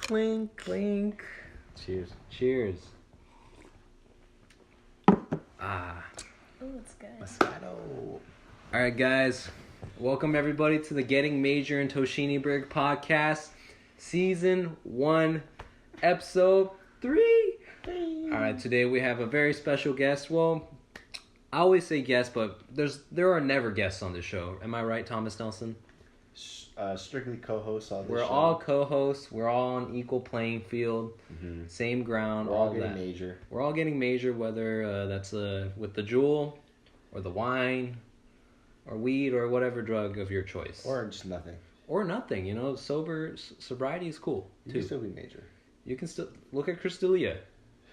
Clink, clink. Cheers. Cheers. Ah. Oh, it's good. Moscato. Alright, guys. Welcome, everybody, to the Getting Major in Toshiniberg podcast. Season 1, Episode 3. Alright, today we have a very special guest. Well, I always say guest, but there are never guests on this show. Am I right, Thomas Nelson? Strictly co-hosts on this We're show. all co-hosts. We're all on equal playing field. Mm-hmm. Same ground. We're all getting major. We're all getting major, whether that's with the jewel or the wine or weed or whatever drug of your choice. Or just nothing. Or nothing, sobriety is cool, too. You can still be major. You can still, look at Chris D'Elia.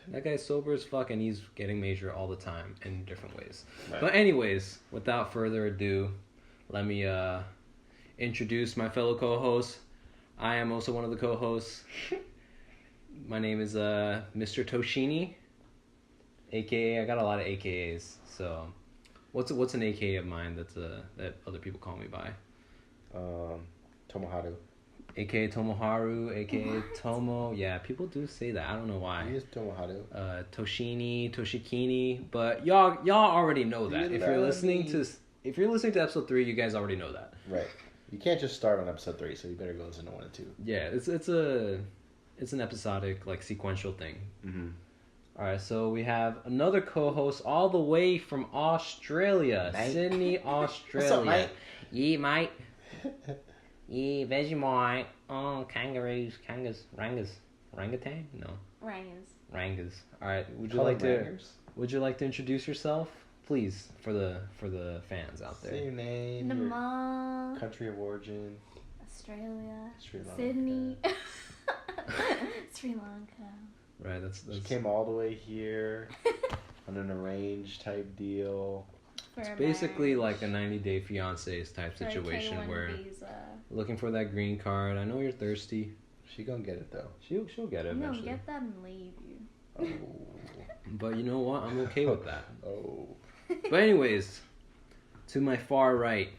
That guy's sober as fuck and he's getting major all the time in different ways. Right. But anyways, without further ado, let me introduce my fellow co-hosts. I am also one of the co-hosts. My name is Mr. Toshini, aka, I got a lot of AKAs, so what's an AKA of mine that other people call me by? Tomoharu. AKA Tomoharu, AKA Tomo. Yeah, people do say that. I don't know why. He is Tomoharu. Toshini, Toshikini, but y'all already know that. If you're listening to episode 3, you guys already know that. Right. You can't just start on episode 3, so you better go listen to 1 and 2. Yeah, it's an episodic, like, sequential thing. Mm-hmm. All right, so we have another co-host all the way from Australia, mate. Sydney, Australia. What's up, mate? Yeah, mate. Yeah, Vegemite. Oh, kangaroos, rangas, orangutan? No. Rangas. All right, would you like to introduce yourself, please, for the fans out there? Say your name, Nama. your country of origin. Australia. Sri Lanka. Sydney. Sri Lanka. Right, that's. She came all the way here on an arranged type deal. It's basically like a 90-day fiancés type situation where looking for that green card. I know you're thirsty. She gonna get it though. She'll get it eventually. No, get that and leave you. Oh. But you know what? I'm okay with that. Oh. But anyways, to my far right.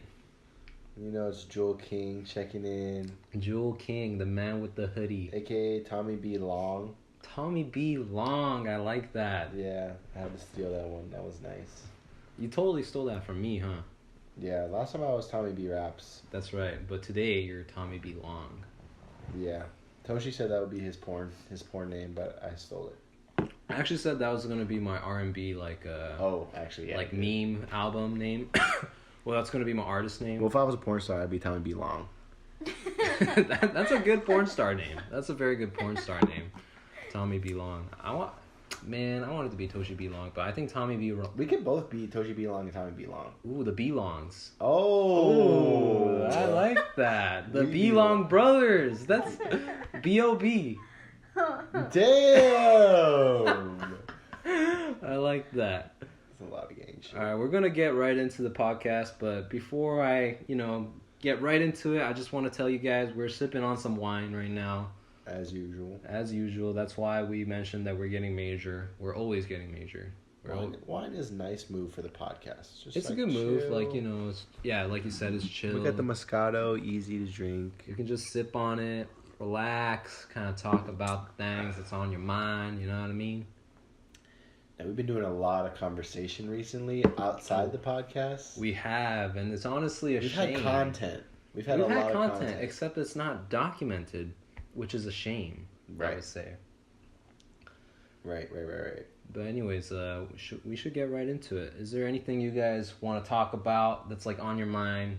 You know, it's Jewel King checking in. Jewel King, the man with the hoodie. AKA Tommy B. Long. Tommy B. Long, I like that. Yeah, I had to steal that one. That was nice. You totally stole that from me, huh? Yeah, last time I was Tommy B. Raps. That's right, but today you're Tommy B. Long. Yeah. Toshi said that would be his porn name, but I stole it. I actually said that was going to be my R&B, meme album name. Well, that's going to be my artist name. Well, if I was a porn star, I'd be Tommy B. Long. That's a good porn star name. That's a very good porn star name. Tommy B. Long. I want it to be Toshi B. Long, but I think Tommy B. Long. We could both be Toshi B. Long and Tommy B. Long. Ooh, the B. Longs. Oh. Ooh, I like that. The B. Long brothers. That's B.O.B. Damn. I like that. That's a lot of gang shit. All right, we're going to get right into the podcast, but before I, get right into it, I just want to tell you guys we're sipping on some wine right now. As usual. That's why we mentioned that we're getting major. We're always getting major. Wine is a nice move for the podcast. It's a good move. Like, like you said, it's chill. Look at the Moscato, easy to drink. You can just sip on it, relax, kind of talk about things that's on your mind. You know what I mean? Now, we've been doing a lot of conversation recently outside the podcast. We have, and it's honestly a shame. We've had content. We've had a lot of content, except it's not documented. Which is a shame, right. I would say. Right. But anyways, we should get right into it. Is there anything you guys want to talk about that's like on your mind?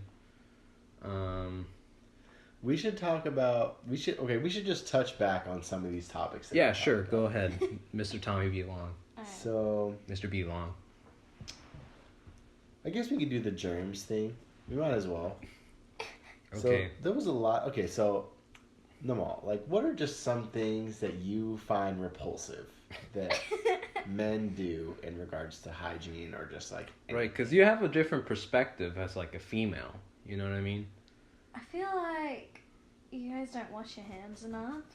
We should just touch back on some of these topics. Yeah, sure. Go ahead, Mr. Tommy B. Long. So, Mr. B. Long. I guess we could do the germs thing. We might as well. Okay. So there was a lot. Okay, so. Namal, what are just some things that you find repulsive that men do in regards to hygiene or just anything? Right, because you have a different perspective as a female. You know what I mean? I feel like you guys don't wash your hands enough.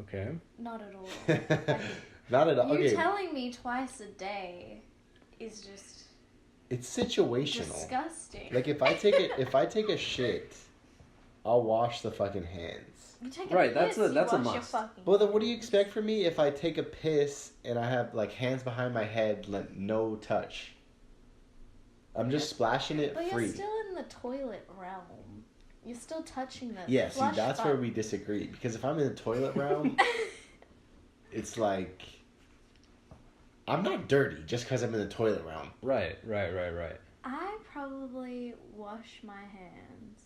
Okay. Not at all. Not at all. You telling me twice a day is just. It's situational. Disgusting. If I take a shit I'll wash the fucking hands. You take Right, piss, that's a wash your must. fucking Well, then what do you hands. expect from me if I take a piss and I have like hands behind my head, no touch? I'm just splashing it But free. you're still in the toilet realm. You're still touching the Yeah, see, flush that's where button. we disagree. Because if I'm in the toilet realm, it's like I'm not dirty just because I'm in the toilet realm. Right. I probably wash my hands.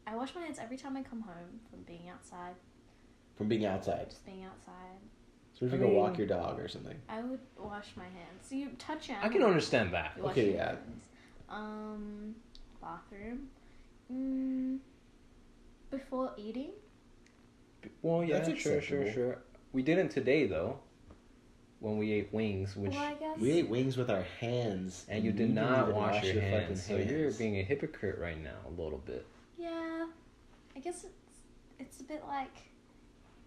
I wash my hands every time I come home from being outside. From being outside. Just being outside. So if I you go walk mean- your dog or something. I would wash my hands. So you touch your I can understand that. You wash Okay, your yeah. hands. Bathroom. Before eating. Well, yeah, That's sure. acceptable. We didn't today though. When we ate wings, which Well, I guess. We ate wings with our hands. and you did didn't not even wash your hands, so fucking you're hands. being a hypocrite right now, a little bit. Yeah. I guess it's a bit like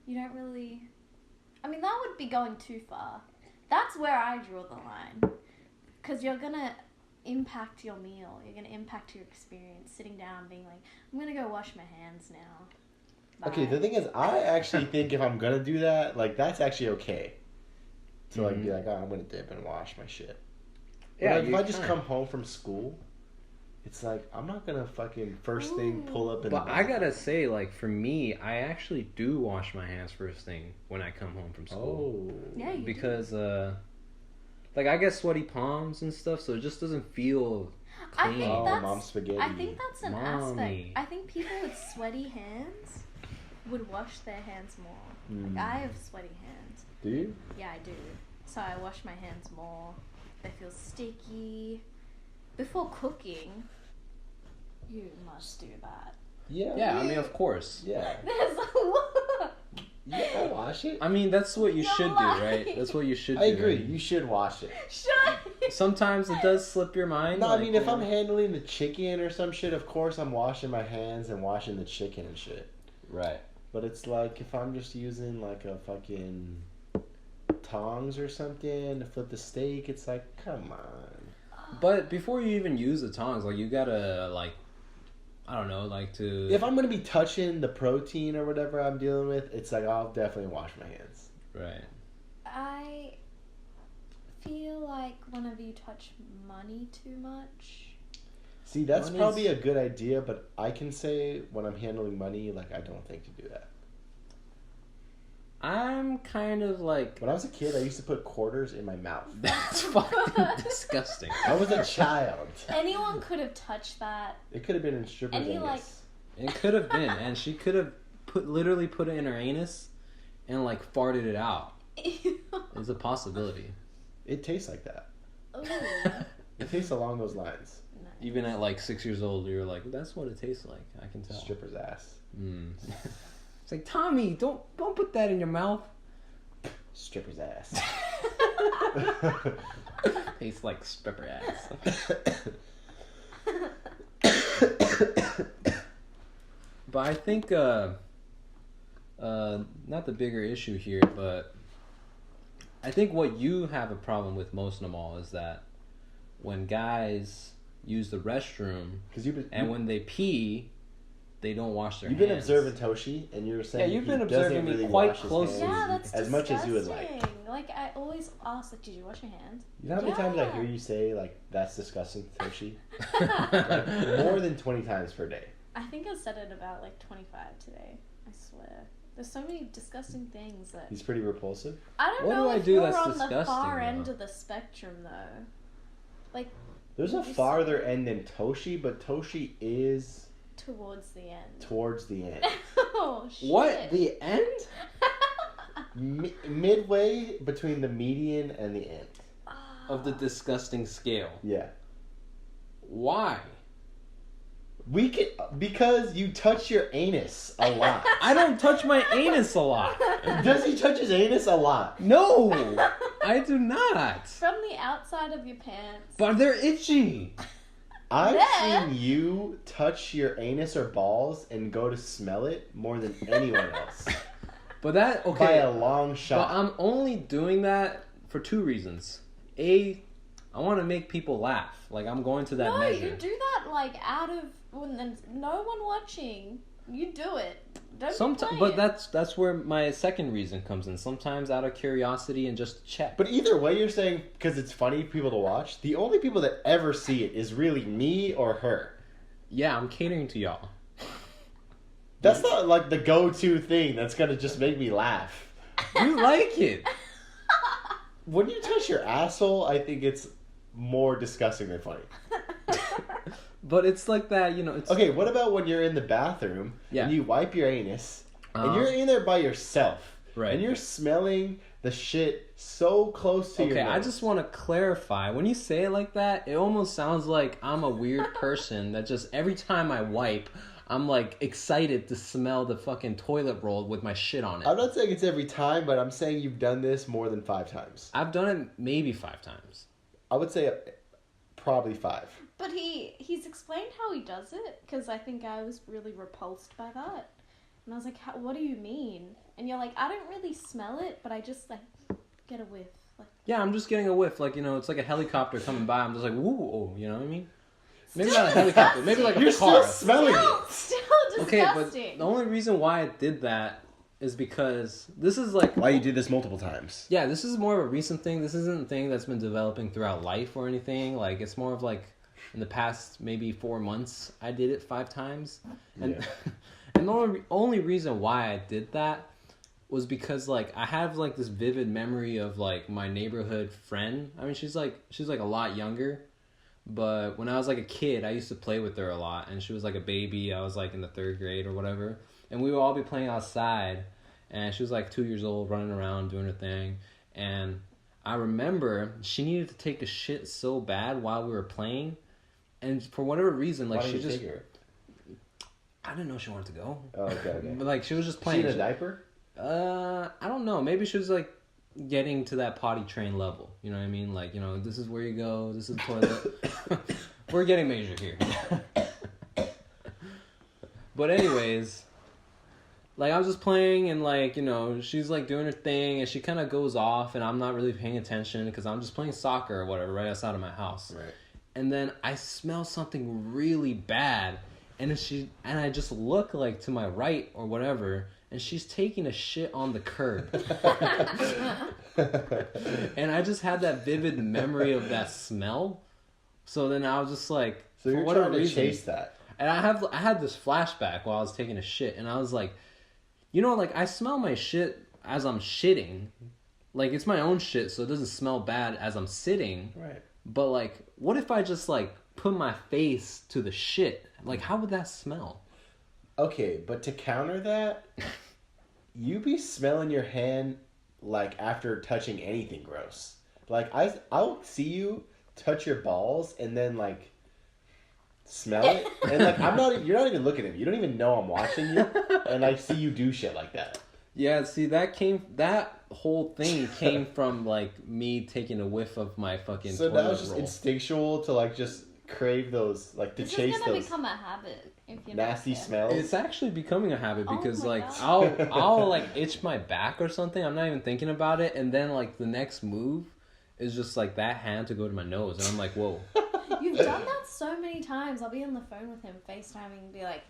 you don't really. I mean, that would be going too far. That's where I draw the line. Because you're gonna impact your meal. You're gonna impact your experience. Sitting down, being like, I'm gonna go wash my hands now. Okay, Bye. the thing is, I actually think if I'm gonna do that, like that's actually okay. To like be like, oh, I'm gonna dip and wash my shit. But Yeah, like, if you I just can. come home from school, it's like I'm not gonna fucking first thing pull up in But the I gotta say, like, for me, I actually do wash my hands first thing when I come home from school. Oh. Yeah, you Because, like, I get sweaty palms and stuff, so it just doesn't feel I clean. think Oh, that's. mom's spaghetti. I think that's an aspect. Mommy. I think people with sweaty hands would wash their hands more. Mm. Like I have sweaty hands. Do you? Yeah, I do. So I wash my hands more. They feel sticky. Before cooking, you must do that. Yeah. Yeah, I mean, of course. Yeah. There's a lot. Yeah, I'll wash it. I mean, that's what you You're should do, right? lying. That's what you should do. I agree. right? You should wash it. Shut. Sometimes it does slip your mind. No, I like, mean, if you I'm know. handling the chicken or some shit, of course I'm washing my hands and washing the chicken and shit. Right. But it's like if I'm just using like a fucking tongs or something to flip the steak, it's like, come on. But before you even use the tongs, like, you gotta, like, I don't know, like, to... If I'm gonna be touching the protein or whatever I'm dealing with, it's like I'll definitely wash my hands. Right. I feel like whenever you touch money too much. See, that's Money's- probably a good idea, but I can say when I'm handling money, like I don't think to do that. I'm kind of like... When I was a kid, I used to put quarters in my mouth. That's fucking disgusting. I was a child. Anyone could have touched that. It could have been in stripper's Any, anus. like- It could have been, and she could have literally put it in her anus and, like, farted it out. It's a possibility. It tastes like that. Ooh. It tastes along those lines. Nice. Even at, like, 6 years old, you're like, that's what it tastes like. I can tell. Stripper's ass. Mm. It's like, Tommy, don't put that in your mouth. Stripper's ass. Tastes like stripper ass. But I think, not the bigger issue here, but I think what you have a problem with most, Namal, is that when guys use the restroom Because you've been, and when they pee, they don't wash their you've hands. been observing Toshi, and you were saying Yeah, you've he been doesn't observing me really quite wash his closely. hands Yeah, that's as much as you would like. disgusting. Like I always ask, like, did you wash your hands? You know how many times I Yeah. hear you say like that's disgusting, Toshi? Like, more than 20 times per day. I think I said it about like 25 today. I swear. There's so many disgusting things that He's pretty repulsive. I don't What know do I if do you're that's on the disgusting, far end though? of the spectrum though. Like There's a Would you farther say- end than Toshi, but Toshi is towards the end. towards the end. Oh shit. What? The end? Midway between the median and the end. Of the disgusting scale. Yeah. Why? Because you touch your anus a lot. I don't touch my anus a lot. Does he touch his anus a lot? No, I do not. From the outside of your pants. But they're itchy. I've Yeah. seen you touch your anus or balls and go to smell it more than anyone else. But that, By okay. a long But shot. I'm only doing that for two reasons. A, I want to make people laugh. Like, I'm going to that No, measure. you do that like out of when there's no one watching. You do it. Don't Sometimes, be but that's where my second reason comes in. Sometimes out of curiosity and just to check. But either way, you're saying because it's funny for people to watch. The only people that ever see it is really me or her. Yeah, I'm catering to y'all. That's not like the go-to thing that's gonna just make me laugh. You like it. When you touch your asshole, I think it's more disgusting than funny. But it's like that, you know. It's Okay, what about when you're in the bathroom and you wipe your anus and you're in there by yourself, right? And you're smelling the shit so close to your nose. Okay, I just want to clarify. When you say it like that, it almost sounds like I'm a weird person that just every time I wipe, I'm like excited to smell the fucking toilet roll with my shit on it. I'm not saying it's every time, but I'm saying you've done this more than 5 times. I've done it maybe 5 times. I would say probably 5. But he's explained how he does it, because I think I was really repulsed by that. And I was like, what do you mean? And you're like, I don't really smell it, but I just, like, get a whiff. Like, yeah, I'm just getting a whiff. Like, you know, it's like a helicopter coming by. I'm just like, woo, you know what I mean? Maybe not a helicopter. Maybe like a You're car. Still smelling it. Still disgusting. Okay, but the only reason why I did that is because this is like... Why you did this multiple times. Yeah, this is more of a recent thing. This isn't a thing that's been developing throughout life or anything. Like, it's more of like... In the past maybe 4 months, I did it 5 times, and and the only reason why I did that was because like I have like this vivid memory of like my neighborhood friend. I mean, she's like a lot younger, but when I was like a kid, I used to play with her a lot, and she was like a baby. I was like in the 3rd grade or whatever, and we would all be playing outside, and she was like 2 years old, running around doing her thing, and I remember she needed to take a shit so bad while we were playing. And for whatever reason, like, Why she did you just... take her? I didn't know she wanted to go. Oh, okay. But, like, she was just playing. She in a diaper? I don't know. Maybe she was, like, getting to that potty train level. You know what I mean? Like, you know, this is where you go. This is the toilet. We're getting major here. But anyways, like, I was just playing and, like, you know, she's, like, doing her thing. And she kind of goes off. And I'm not really paying attention because I'm just playing soccer or whatever right outside of my house. Right. And then I smell something really bad, and I just look like to my right or whatever, and she's taking a shit on the curb. And I just had that vivid memory of that smell. So then I was just like, so you're trying to chase that. And I had this flashback while I was taking a shit, and I was like, you know, like I smell my shit as I'm shitting. Like it's my own shit, so it doesn't smell bad as I'm sitting. Right. But, like, what if I just, like, put my face to the shit? Like, how would that smell? Okay, but to counter that, you be smelling your hand, like, after touching anything gross. Like, I'll see you touch your balls and then, like, smell it. And, like, you're not even looking at me. You don't even know I'm watching you. And I see you do shit like that. Yeah, see, that whole thing came from, like, me taking a whiff of my fucking so toilet that was just roll. Instinctual to, like, just crave those, like, to chase It's gonna those become a habit if you're nasty not smells. It's actually becoming a habit because, like, God. I'll, like, itch my back or something. I'm not even thinking about it. And then, like, the next move is just, like, that hand to go to my nose. And I'm like, whoa. You've done that so many times. I'll be on the phone with him, FaceTiming, and be like,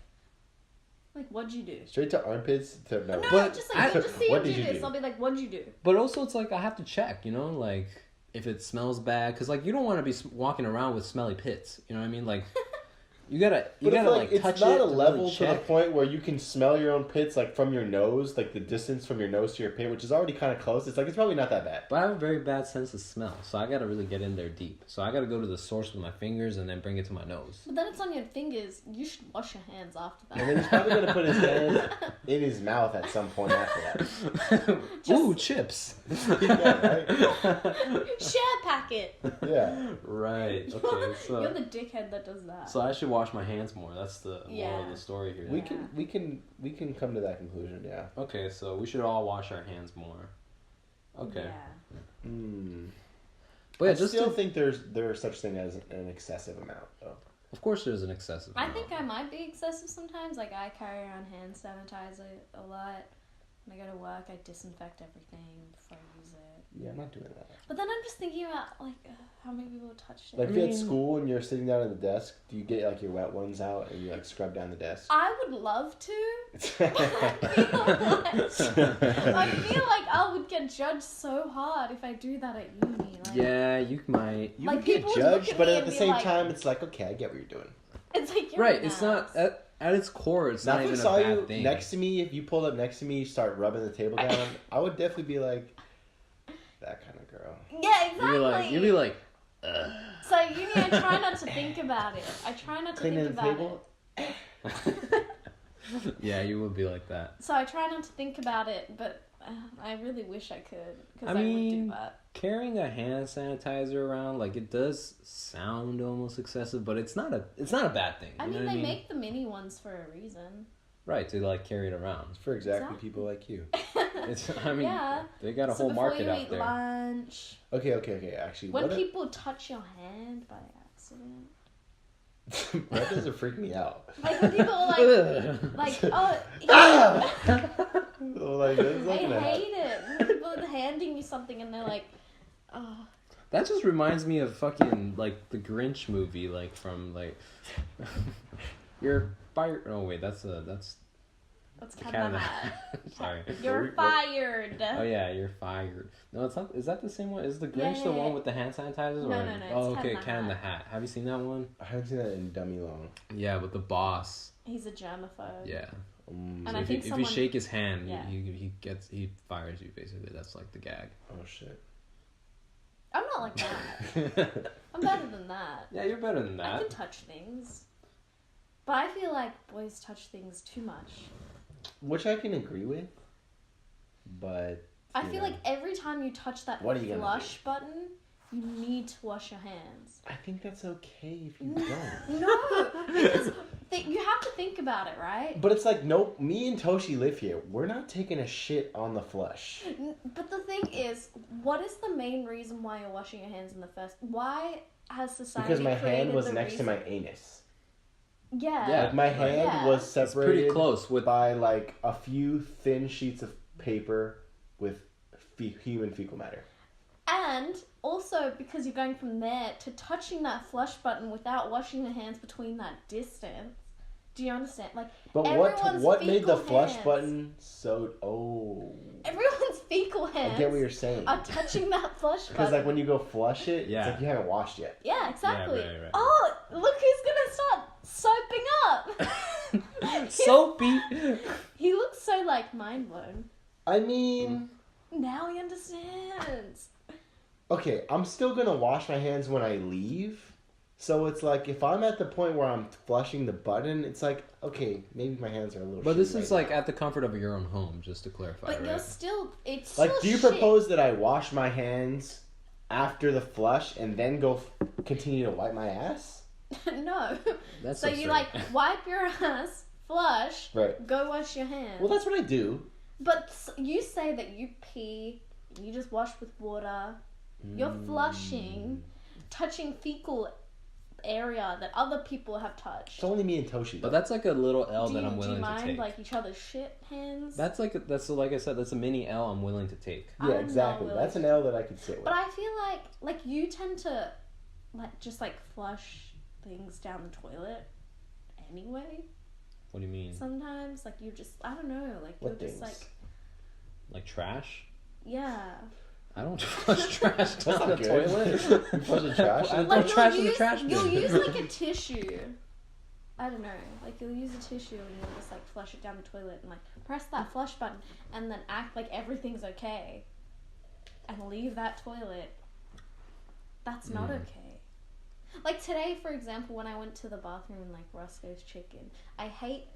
what'd you do? Straight to armpits to no. No, But just like, just see what you did do you this. do? I'll be like, what'd you do? But also, it's like I have to check, you know, like if it smells bad, because like you don't want to be walking around with smelly pits. You know what I mean? Like you gotta like touch it. It's not a level really to the point where you can smell your own pits like from your nose, like the distance from your nose to your pit, which is already kind of close. It's like it's probably not that bad. But I have a very bad sense of smell, so I gotta really get in there deep. So I gotta go to the source with my fingers and then bring it to my nose. But then it's on your fingers. You should wash your hands after that. And then he's probably gonna put his hand in his mouth at some point after that. Ooh, chips. Yeah, right? Share packet. Yeah. Right. Okay. So You're the dickhead that does that. so I should wash my hands more. That's the moral of the story here. We can come to that conclusion. Yeah. Okay, so we should all wash our hands more. Okay. Yeah. But yeah, I just still think there's such thing as an excessive amount though. of course there's an excessive I amount. think I might be excessive sometimes. Like, I carry around hand sanitizer a lot. When I go to work, I disinfect everything before I use it. Yeah, I'm not doing that. But then I'm just thinking about, like, how many people touched it. Like, if you're at school and you're sitting down at the desk, do you get, like, your wet ones out and you, like, scrub down the desk? I would love to. I feel like I would get judged so hard if I do that at uni. Like, Yeah, you might. You Like, would get people would look judged, at but me at and the be same like- time, it's like, okay, I get what you're doing. it's like you're Right, an it's ass. not at its core. It's Now, not if I even saw a bad you thing. next to me, if you pulled up next to me, you start rubbing the table down, I would definitely be like, that kind of girl. Yeah, exactly. You'd be like, ugh. So at uni, I try not to think about it. I try not to Cleaning think the about table? it. Yeah, you would be like that. So I try not to think about it, but I really wish I could, because I I mean, would do that. Carrying a hand sanitizer around, like, it does sound almost excessive, but it's not a bad thing. I You know mean, what they make the mini ones for a reason. Right, to like carry it around. It's for exactly Exactly. people like you. It's I mean Yeah. they got a So whole before market you out eat there. lunch, Okay, actually, when what people touch your hand by accident, that doesn't freak me out. like when people are like, oh, Ah! Oh, like, that's I not gonna happen. hate it. When people are handing you something and they're like, oh, That just reminds me of fucking like the Grinch movie, like from like you're fired. Oh wait, that's that's the kind Cat in of the hot. Hat. Sorry. You're fired. Oh yeah, you're fired. No, it's not. Is that the same one? Is the Grinch Yeah, the yeah, one yeah. with the hand sanitizers? No, or... no, no, it's Oh, Cat okay, in the Cat in the Hat. Hat. Have you seen that one? I haven't seen that in dummy long. Yeah, with the boss. He's a germaphobe. Yeah. And So I if, think you, if someone- you shake his hand, Yeah. he fires you basically. That's like the gag. Oh shit. I'm not like that. I'm better than that. Yeah, you're better than I that. can touch things. But I feel like boys touch things too much. Which I can agree with, but I you feel know, like every time you touch that What are you gonna flush button, you need to wash your hands. I think that's okay if you don't. No, because you have to think about it, right? But it's like, no, me and Toshi live here. We're not taking a shit on the flush. But the thing is, what is the main reason why you're washing your hands in the first? Why has society Because my created hand was the next reason? to my anus. Yeah. Yeah. Like my hand Yeah. was It's separated pretty close with. by like a few thin sheets of paper with human fecal matter. And also because you're going from there to touching that flush button without washing your hands between that distance. Do you understand? Like, But everyone's what made the fecal flush hands- button so? Oh, everyone's fecal hands I get what you're saying. are touching that flush button. Because like when you go flush it, Yeah. it's like you haven't washed yet. Yeah, exactly. Yeah, right. Oh, look who's gonna start soaping up. Soapy. He looks so like mind blown. I mean, Now he understands. okay, I'm still gonna wash my hands when I leave. So it's like if I'm at the point where I'm flushing the button, it's like okay, maybe my hands are a little. But this shitty is right like now. at the comfort of your own home, just to clarify, But you're right? still, it's Like, still do you shit. propose that I wash my hands after the flush and then go continue to wipe my ass? No. That's So you absurd. like wipe your ass, flush, Right. go wash your hands. Well, that's what I do. But you say that you pee, you just wash with water. You're flushing, touching fecal area that other people have touched. It's only me and Toshi. But that's like a little L do that you, I'm do willing you mind to take. like each other's shit hands? That's like I said, that's a mini L I'm willing to take. I'm yeah, not exactly. willing That's to- an L that I could sit with. But I feel like you tend to just like flush things down the toilet anyway. What do you mean? Sometimes like you just I don't know like What you're just things? Like trash? yeah. I don't flush trash down not the good. toilet. You flush the trash? I Like throw trash in the use, trash you'll bin. use like a tissue. I don't know. Like you'll use a tissue and you'll just like flush it down the toilet and like press that flush button and then act like everything's okay, and leave that toilet. That's not okay. Like today, for example, when I went to the bathroom in like Roscoe's Chicken, I hate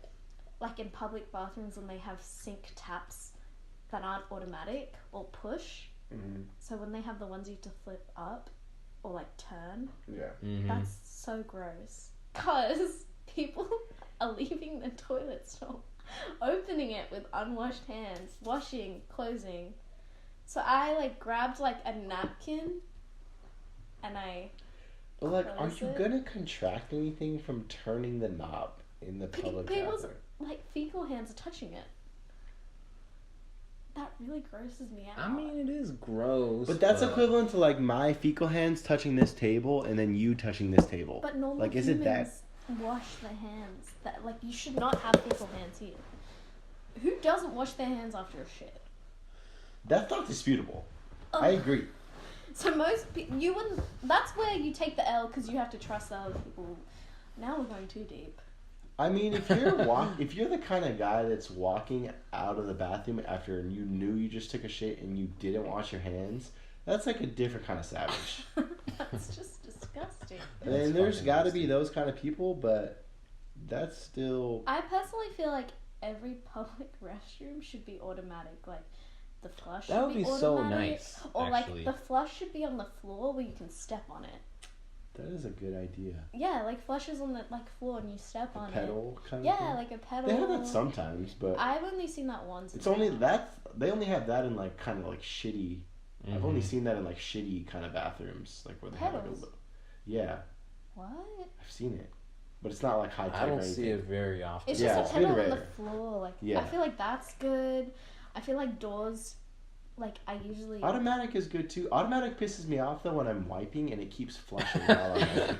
like in public bathrooms when they have sink taps that aren't automatic or push. Mm-hmm. So when they have the ones you have to flip up or like turn, Yeah. Mhm. that's so gross. Cause people are leaving the toilet stall, opening it with unwashed hands, washing, closing. So I like grabbed like a napkin and I But like, are Close you it. gonna contract anything from turning the knob in the public people's bathroom? like fecal hands are touching it. that really grosses me out. I mean, it is gross. But that's equivalent to like my fecal hands touching this table and then you touching this table. But normal like, is humans it that? wash their hands. That like you should not have fecal hands here. Who doesn't wash their hands after a shit? That's not disputable. Ugh. I agree. So you wouldn't. That's where you take the L because you have to trust the other people. Now we're going too deep. I mean, if you're the kind of guy that's walking out of the bathroom after you knew you just took a shit and you didn't wash your hands, that's like a different kind of savage. That's just disgusting. And there's got to be those kind of people, but that's still. I personally feel like every public restroom should be automatic. Like the flush. That would be automatic, so nice. Or actually. like the flush should be on the floor where you can step on it. That is a good idea. Yeah, like flushes on the floor and you step on Pedal it. kind of Yeah, thing? like a pedal. They have that sometimes, but I've only seen that once. it's only that they only have that in like kind of like shitty. I've only seen that in like shitty kind of bathrooms, like where they have like a. Yeah. What? I've seen it, but it's not like high tech. I don't see it very often. It's Yeah, just it's a pedal really on the rare. floor. Like Yeah. I feel like that's good. I feel like doors. Like I usually. Automatic is good too. Automatic pisses me off though when I'm wiping and it keeps flushing while I'm wiping.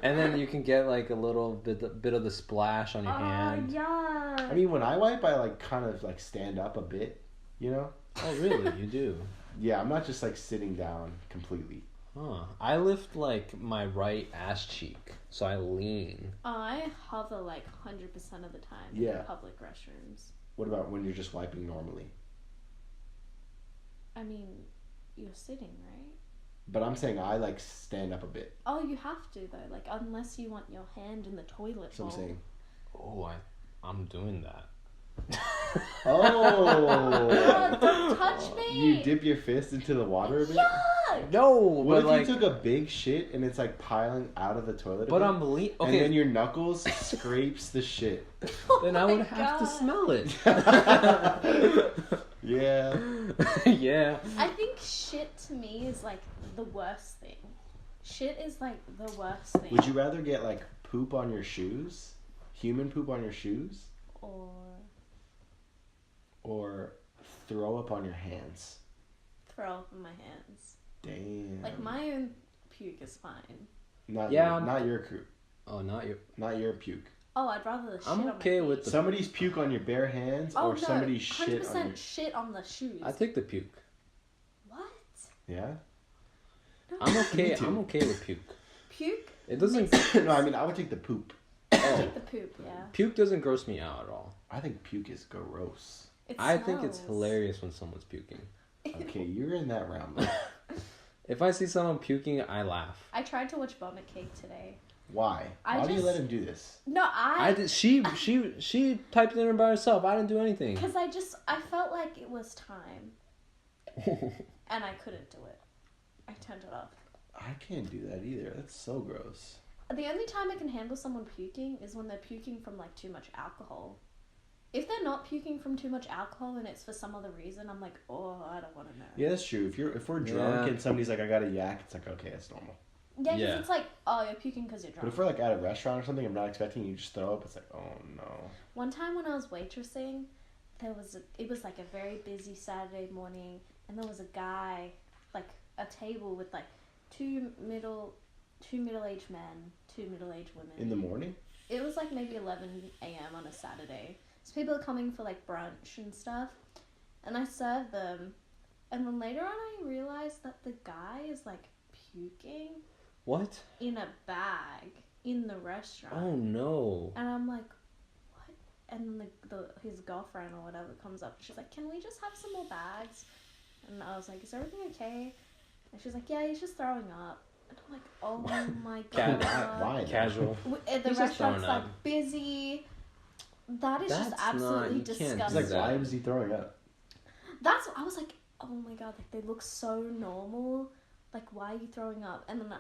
And then you can get like a little bit of the splash on your hand. Yeah. I mean, when I wipe, I like kind of like stand up a bit, you know? Oh, really? You do? Yeah, I'm not just like sitting down completely. Huh. I lift like my right ass cheek, so I lean. I hover like 100% of the time Yeah. in public restrooms. What about when you're just wiping normally? I mean, you're sitting, right? But I'm saying I like stand up a bit. Oh, you have to though. Like unless you want your hand in the toilet That's what I'm bowl. saying. Oh, I'm doing that. Oh! Oh, don't touch me! You dip your fist into the water a bit? Yuck! No, What but if like, you took a big shit and it's like piling out of the toilet? but bit, I'm and okay. then your knuckles scrapes the shit. Then I Oh would my have to God. smell it. Yeah. Yeah. I think shit to me is like the worst thing. Shit is like the worst thing. Would you rather get like poop on your shoes? Human poop on your shoes? Or throw up on your hands? throw up in my hands. Damn. Like my own puke is fine. Not Yeah, not your crew. Oh, not your. Not your puke. Oh, I'd rather the shit I'm on okay my with feet. the. Somebody's puke on your bare hands Oh or no, somebody's shit 100% on your... shit on the shoes. I take the puke. What? Yeah? No. I'm okay. Me too. I'm okay with puke. Puke? It doesn't. No, I mean, I would take the poop. Take the poop, yeah. Puke doesn't gross me out at all. I think puke is gross. It I think it's smells. hilarious when someone's puking. Okay, you're in that realm. If I see someone puking, I laugh. I tried to watch Vomit Cake today. Why? I Why do you just- let him do this? No, I did. She typed it in by herself. I didn't do anything. Because I felt like it was time. And I couldn't do it. I turned it off. I can't do that either. That's so gross. The only time I can handle someone puking is when they're puking from like too much alcohol. If they're not puking from too much alcohol and it's for some other reason, I'm like, oh, I don't want to know. Yeah, that's true. If we're drunk Yeah. and somebody's like, I got a yak, it's like, okay, that's normal. Yeah, because Yeah. it's like, oh, you're puking because you're But drunk. if we're like at a restaurant or something, I'm not expecting you to just throw up. It's like, oh no. One time when I was waitressing, it was like a very busy Saturday morning, and there was a guy, like a table with like two middle-aged men, two middle-aged women. In the morning? It was like maybe 11 a.m. on a Saturday. So people are coming for like brunch and stuff, and I served them, and then later on I realized that the guy is like puking What? in a bag in the restaurant. Oh no. And I'm like, what? And then his girlfriend or whatever comes up. She's like, can we just have some more bags? And I was like, is everything okay? And she's like, yeah, he's just throwing up. And I'm like, oh my Cat- god. Why? Casual. The He's just restaurant's throwing like up. busy. That is just That's absolutely not- you can't do It's disgusting. like, why was he throwing up? That's I was like, oh my god, like they look so normal. Like, why are you throwing up? And then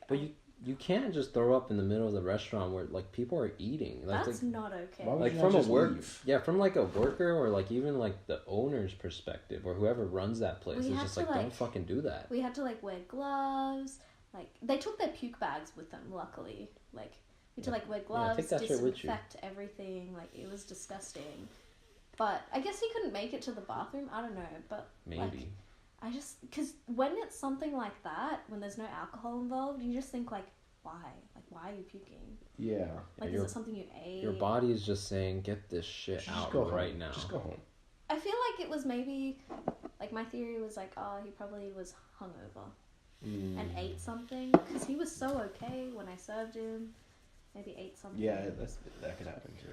But you can't just throw up in the middle of the restaurant where like people are eating. Like, that's like, not okay. Why would like you from not a just work, leave? yeah, from like a worker or like even like the owner's perspective or whoever runs that place. We It's had just to, like, like- don't fucking do that. We had to like wear gloves. Like they took their puke bags with them. Luckily, like we had to like wear gloves, take that shit with you. disinfect everything. Like it was disgusting. But I guess he couldn't make it to the bathroom. I don't know, but Maybe. like, I just because when it's something like that, when there's no alcohol involved, you just think like, why? Like, why are you puking? Yeah. Like, is it something you ate? Your body is just saying, get this shit out right now. Just go home. I feel like it was maybe, like, my theory was like, oh, he probably was hungover and ate something because he was so okay when I served him. Maybe ate something. Yeah, that could happen too.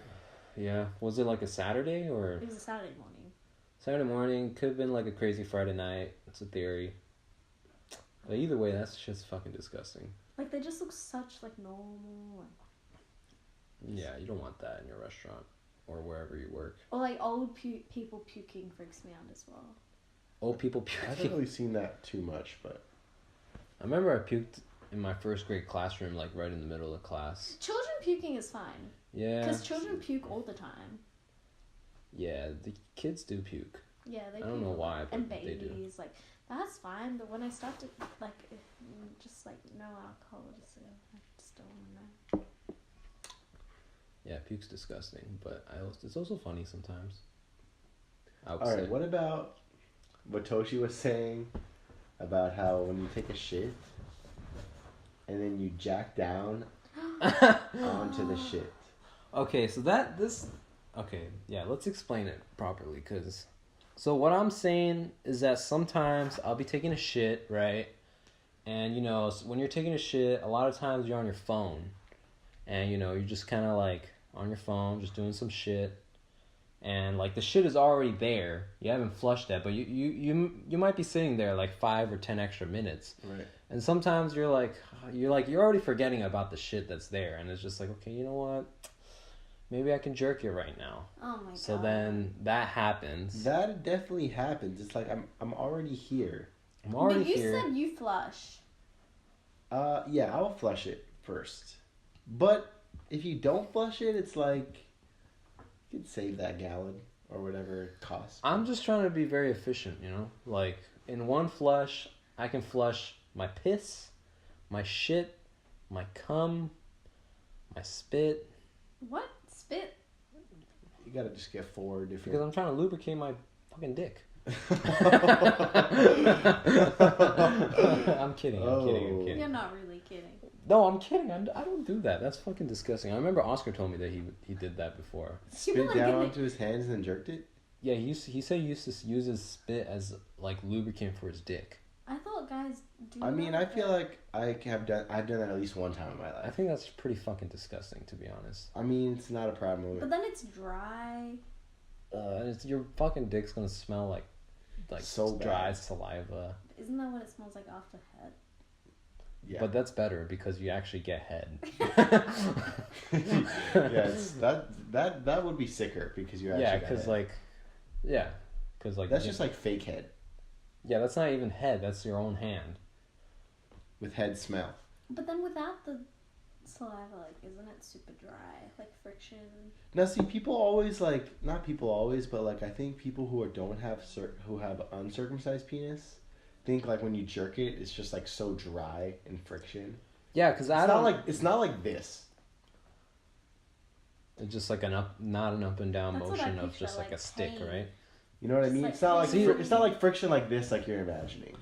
Yeah. Was it like a Saturday or? It was a Saturday morning. Saturday morning. Could have been like a crazy Friday night. It's a theory. But either way, that's just fucking disgusting. Like, they just look such, like, normal. Yeah, you don't want that in your restaurant or wherever you work. Or, like, old people puking freaks me out as well. Old people I haven't puking. really seen that too much, but... I remember I puked in my first grade classroom, like right in the middle of class. Children puking is fine. Yeah. Because children puke all the time. Yeah, the kids do puke. Yeah, they puke. I don't know why, but and they do. babies, like, that's fine. But when I start to, like, just, like, no alcohol, I just don't want to know. Yeah, puke's disgusting, but it's also funny sometimes. Alright, what about what Toshi was saying about how when you take a shit and then you jack down onto the shit? Okay, so let's explain it properly, so what I'm saying is that sometimes I'll be taking a shit, right? And, you know, when you're taking a shit, a lot of times you're on your phone. And, you know, you're just kind of, like, on your phone, just doing some shit. And, like, the shit is already there. You haven't flushed that, but you might be sitting there, like, 5 or 10 extra minutes. Right. And sometimes you're already forgetting about the shit that's there. And it's just like, okay, you know what? Maybe I can jerk it right now. Oh my god. So then that happens. That definitely happens. It's like I'm already here. I'm already but you here. said you flush. Yeah, I'll flush it first. But if you don't flush it, it's like you could save that gallon or whatever it costs. I'm just trying to be very efficient, you know? Like, in one flush, I can flush my piss, my shit, my cum, my spit. What? Spit? You gotta just get 4 different... Because I'm trying to lubricate my fucking dick. I'm kidding. You're not really kidding. No, I'm kidding. I don't do that. That's fucking disgusting. I remember Oscar told me that he did that before. Spit down onto his hands and then jerked it? Yeah, he said he used to use his spit as, like, lubricant for his dick. I thought guys do I mean, I feel like I've done that at least one time in my life. I think that's pretty fucking disgusting, to be honest. I mean, it's not a problem. But then it's dry. Your fucking dick's gonna smell like so dry bad. Saliva. Isn't that what it smells like after head? Yeah. But that's better because you actually get head. Yeah, that would be sicker because you actually Yeah, got because head. That's just like fake head yeah, that's not even head. That's your own hand. with head smell. But then without the saliva, like, isn't it super dry? Like friction. Now, see, people always not people always, but like I think people who who have uncircumcised penis think like when you jerk it, it's just like so dry and friction. Yeah, because It's not like this. It's just like not an up and down That's what I motion of picture, just like a like stick, pain. right? You know what I Just mean? like It's not like friction like this, like you're imagining.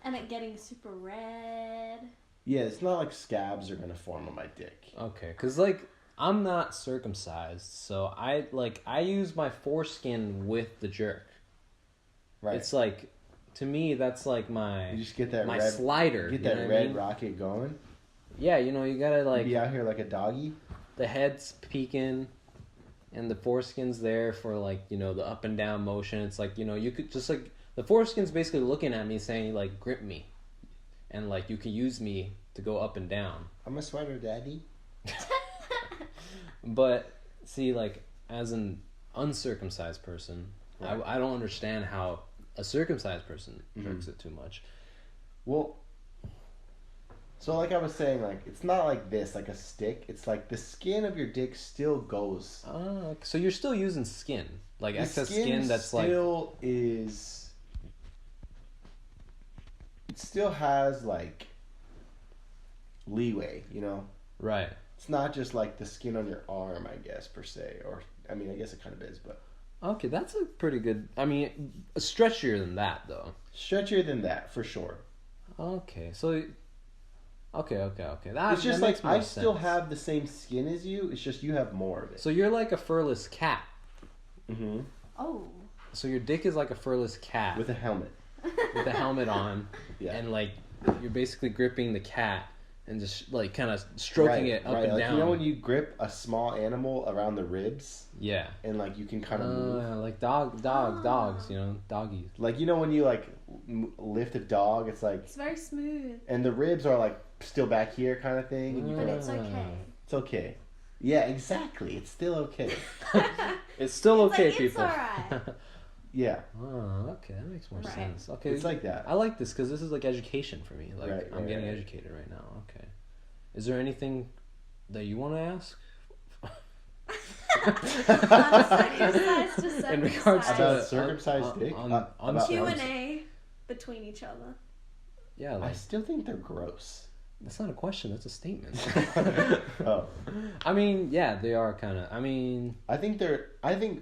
And it getting super red. Yeah, it's not like scabs are gonna form on my dick. Okay, because like I'm not circumcised, so I use my foreskin with the jerk. Right. It's like, to me, that's like You just get that my red slider. Get you know that what I red mean? rocket going. Yeah, you know, you gotta like Be out here like a doggy. the head's peeking, and the foreskin's there for like, you know, the up and down motion. It's like, you know, you could just like the foreskin's basically looking at me saying like, grip me, and like you can use me to go up and down. I'm a sweater daddy. But see, like, as an uncircumcised person, Right. I don't understand how a circumcised person jerks it too much. Well, so like I was saying, like it's not like this, like a stick. It's like the skin of your dick still goes. So you're still using skin, like The excess skin that's still is. It still has like leeway, you know. right. It's not just like the skin on your arm, I guess, per se. Or I mean, I guess it kind of is, but Okay, that's a pretty good. I mean, stretchier than that though. Stretchier than that for sure. Okay, so. Okay. That, It's just that like makes more I still sense. have the same skin as you. It's just you have more of it. So you're like a furless cat. Mm-hmm. Oh. So your dick is like a furless cat With a helmet. with a helmet on, Yeah. and like you're basically gripping the cat and just like kind of stroking it up and like, down. You know when you grip a small animal around the ribs Yeah. and like you can kind of move. Like dogs, you know, doggies. Like you know when you like lift a dog, it's like It's very smooth. and the ribs are like still back here kind of thing. And you But can, it's okay. it's okay. Yeah, exactly. It's still okay. It's still It's okay, like, it's people. alright. Yeah, Oh, okay, that makes more Right. sense. Okay, it's like that. I like this because this is like education for me. Like Right, I'm getting right. educated right now. Okay, is there anything that you want to ask? In regards to About circumcised dick? on About Q&A between each other. yeah, I like still think they're gross. that's not a question. That's a statement. Oh, I mean, yeah, they are kind of. I mean, I think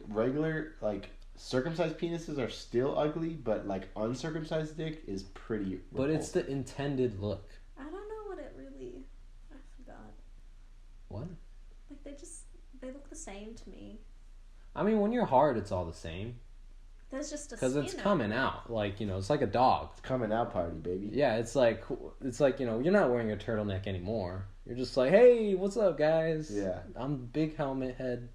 regular like circumcised penises are still ugly, but like uncircumcised dick is pretty. but it's the intended look. I don't know what it really... I forgot. What? Like, they look the same to me. I mean, when you're hard, it's all the same There's just a because skin it's over coming it. out. Like, you know, it's like a dog. coming out party, baby. Yeah, it's like you know, you're not wearing a turtleneck anymore. You're just like, hey, what's up, guys? Yeah. I'm big helmet head.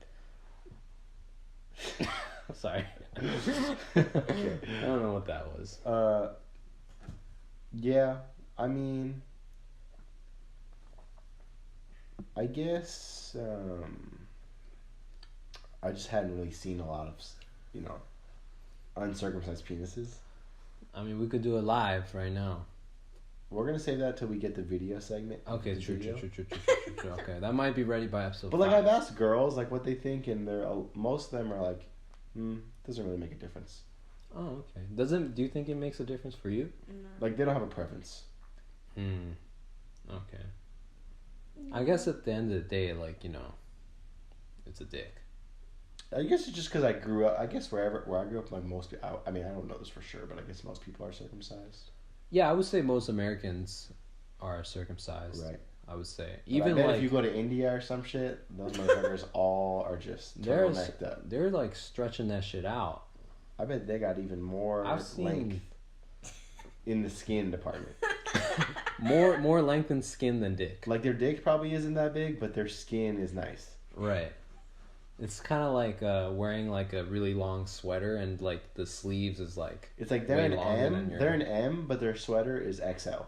Sorry. I don't know what that was. Yeah. I mean, I guess I just hadn't really seen a lot of, you know, uncircumcised penises. I mean, we could do it live right now. We're gonna save that till we get the video segment. Okay, The true. video. Okay, that might be ready by episode But like 5. I've asked girls like what they think, and most of them are like, doesn't really make a difference. Oh, okay. Do you think it makes a difference for you? No. Like they don't have a preference. Okay. I guess at the end of the day, like, you know, it's a dick. I guess it's just because I grew up. I guess where I grew up, like most people. I mean, I don't know this for sure, but I guess most people are circumcised. Yeah, I would say most Americans are circumcised. Right. I would say. But Even I bet like if you go to India or some shit, those motherfuckers all are just turtlenecked up. they're like stretching that shit out. I bet they got even more I've seen length in the skin department. more length and skin than dick. Like their dick probably isn't that big, but their skin is nice. Right. It's kind of like wearing like a really long sweater and like the sleeves is like It's like they're way an longer than M. your- They're an M, but their sweater is XL.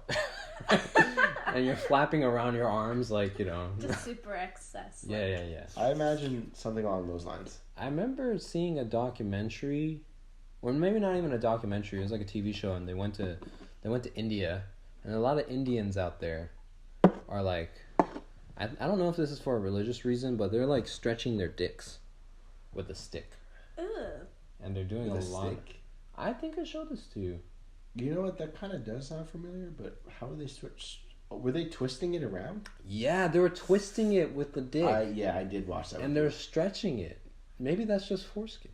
and you're flapping around your arms like, you know. Just super excess. Yeah. I imagine something along those lines. I remember seeing a documentary, or maybe not even a documentary. It was like a TV show, and they went to India, and a lot of Indians out there are like, I don't know if this is for a religious reason, but they're like stretching their dicks with a stick, Ugh. and they're doing With a a lot. stick? I think I showed this to you. You know what? That kind of does sound familiar, but how are they switch? Were they twisting it around? Yeah, they were twisting it with the dick, I did watch that. and they're stretching it. Maybe that's just foreskin.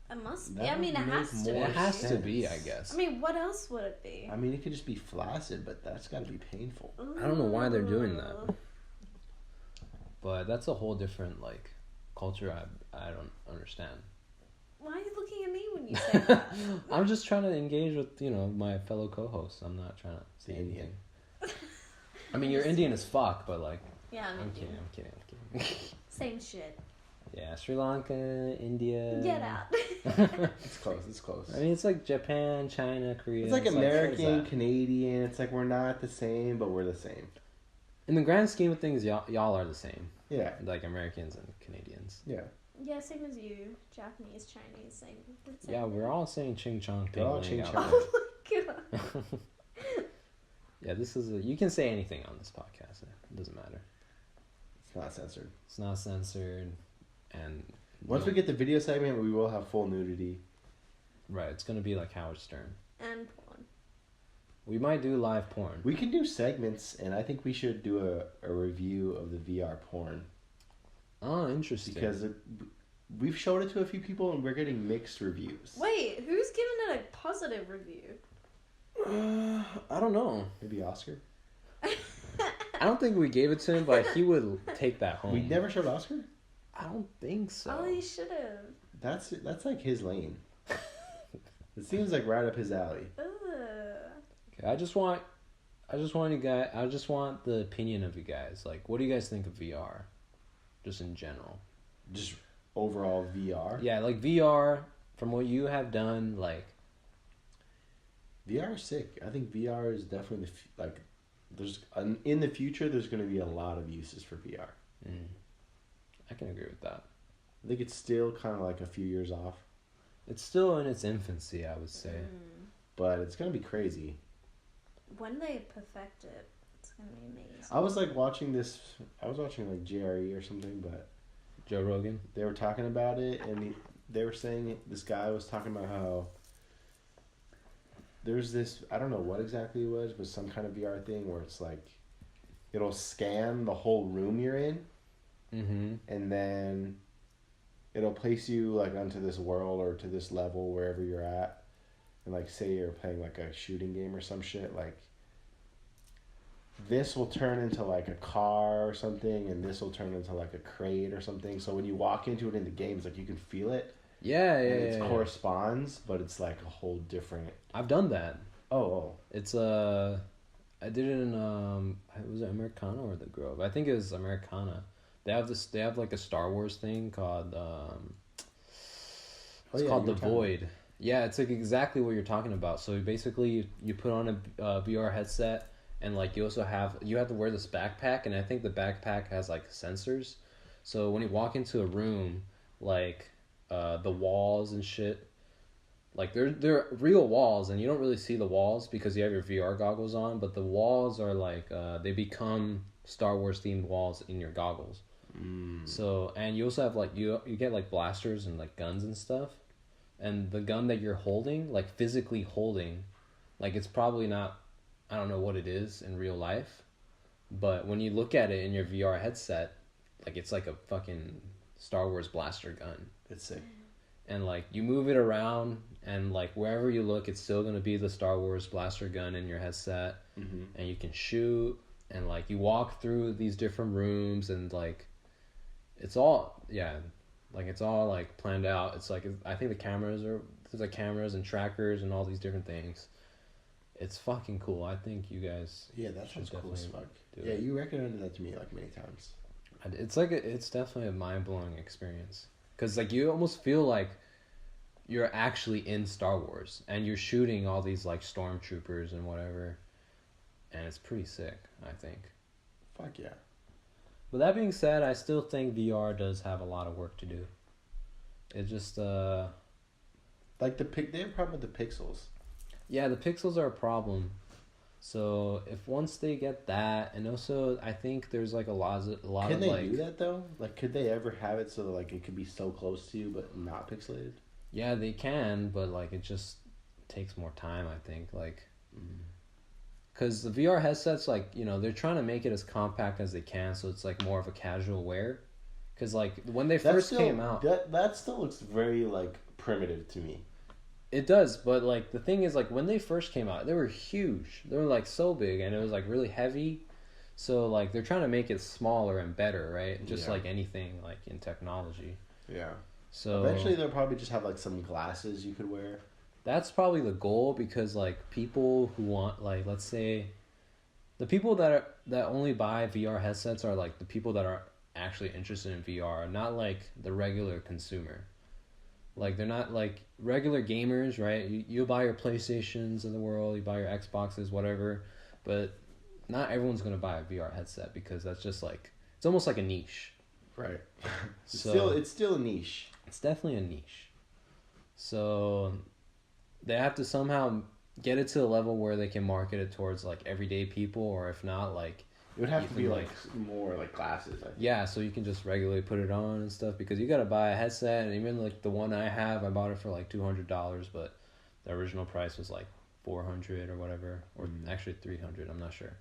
It must be. That I mean, it would has make to more It be. has to be, I sense. guess. I mean, what else would it be? I mean, it could just be flaccid, but that's got to be painful. I don't know why they're doing that. Ooh. But that's a whole different like culture. I don't understand. Why are you looking at me when you say that? I'm just trying to engage with my fellow co-hosts. I'm not trying to say Indian. anything. I mean, you're Indian as fuck, but like, Yeah, I'm kidding. Same shit. Yeah, Sri Lanka, India. Get out. It's close. It's close. I mean, it's like Japan, China, Korea. It's like what is American, that? Canadian. It's like we're not the same, but we're the same. In the grand scheme of things, y'all are the same. Yeah. Like Americans and Canadians. Yeah. Yeah, same as you. Japanese, Chinese, same. Yeah, we're all saying ching chong. They're all tingling ching out chong. Oh my god. there. Yeah, this is you can say anything on this podcast. It doesn't matter. It's not censored. It's not censored, and Once we get the video segment, we will have full nudity. right, it's gonna be like Howard Stern. And porn. We might do live porn. We can do segments, and I think we should do a review of the VR porn. Oh, interesting. Because we've showed it to a few people and we're getting mixed reviews. Wait, who's giving it a positive review? I don't know. Maybe Oscar? I don't think we gave it to him, but he would take that home. We never showed Oscar? I don't think so. Oh, you should have. That's like his lane. It seems like right up his alley. Okay, I just want the opinion of you guys. Like, what do you guys think of VR? Just in general. Just overall VR? Yeah, like VR, from what you have done, like... VR is sick. I think VR is definitely, in the future, there's going to be a lot of uses for VR. I can agree with that. I think it's still kind of like a few years off. It's still in its infancy, I would say. But it's going to be crazy. When they perfect it, it's going to be amazing. I was watching like Jerry or something, but... Joe Rogan? They were talking about it, and they were saying, this guy was talking about how there's this, I don't know what exactly it was, but some kind of VR thing where it's like, it'll scan the whole room you're in, and then it'll place you like onto this world or to this level wherever you're at, and like say you're playing like a shooting game or some shit, like this will turn into like a car or something, and this will turn into like a crate or something. So when you walk into it in the game, it's like you can feel it. Yeah. It corresponds, but it's like a whole different. I've done that. Oh. It's I did it in was it Americana or the Grove? I think it was Americana. They have like a Star Wars thing called it's called The Void. Yeah, it's like exactly what you're talking about. So basically you put on a VR headset, and like you have to wear this backpack, and I think the backpack has like sensors. So when you walk into a room, like the walls and shit, like they're real walls, and you don't really see the walls because you have your VR goggles on, but the walls are like they become Star Wars themed walls in your goggles. So, and you also have like you get like blasters and like guns and stuff, and the gun that you're holding, like physically holding, like it's probably not, I don't know what it is in real life, but when you look at it in your VR headset, like it's like a fucking Star Wars blaster gun. It's sick. And like you move it around, and like wherever you look, it's still gonna be the Star Wars blaster gun in your headset, and you can shoot, and like you walk through these different rooms, and like it's all like planned out. It's like I think there's like cameras and trackers and all these different things. It's fucking cool. I think you guys. Yeah, that sounds cool as fuck. Yeah, you recommended that to me like many times. It's definitely a mind-blowing experience, because like you almost feel like you're actually in Star Wars and you're shooting all these like stormtroopers and whatever, and it's pretty sick, I think. Fuck yeah. But that being said, I still think VR does have a lot of work to do. It just like they have a problem with the pixels. Yeah, the pixels are a problem. So if once they get that, and also I think there's like a lot Can of they like... do that though? Like, could they ever have it so that like it could be so close to you but not pixelated? Yeah, they can, but like it just takes more time, I think. Like, because the VR headsets, like, you know, they're trying to make it as compact as they can, so it's like more of a casual wear. Because like when they first came out, that still looks very like primitive to me. It does, but like the thing is, like when they first came out, they were huge. They were like so big, and it was like really heavy. So like they're trying to make it smaller and better, right? Just like anything like in technology. Yeah. So eventually they'll probably just have like some glasses you could wear. That's probably the goal, because like people who want, like, let's say the people that only buy VR headsets are like the people that are actually interested in VR, not like the regular consumer. Like they're not like regular gamers, right? You buy your PlayStations of the world, you buy your Xboxes, whatever, but not everyone's gonna buy a VR headset, because that's just like, it's almost like a niche. Right. So it's still a niche. It's definitely a niche. So they have to somehow get it to the level where they can market it towards like everyday people, or if not, like it would have to be like more like glasses, I think. Yeah, so you can just regularly put it on and stuff, because you gotta buy a headset, and even like the one I have, I bought it for like $200, but the original price was like $400 or whatever, or actually $300, I'm not sure,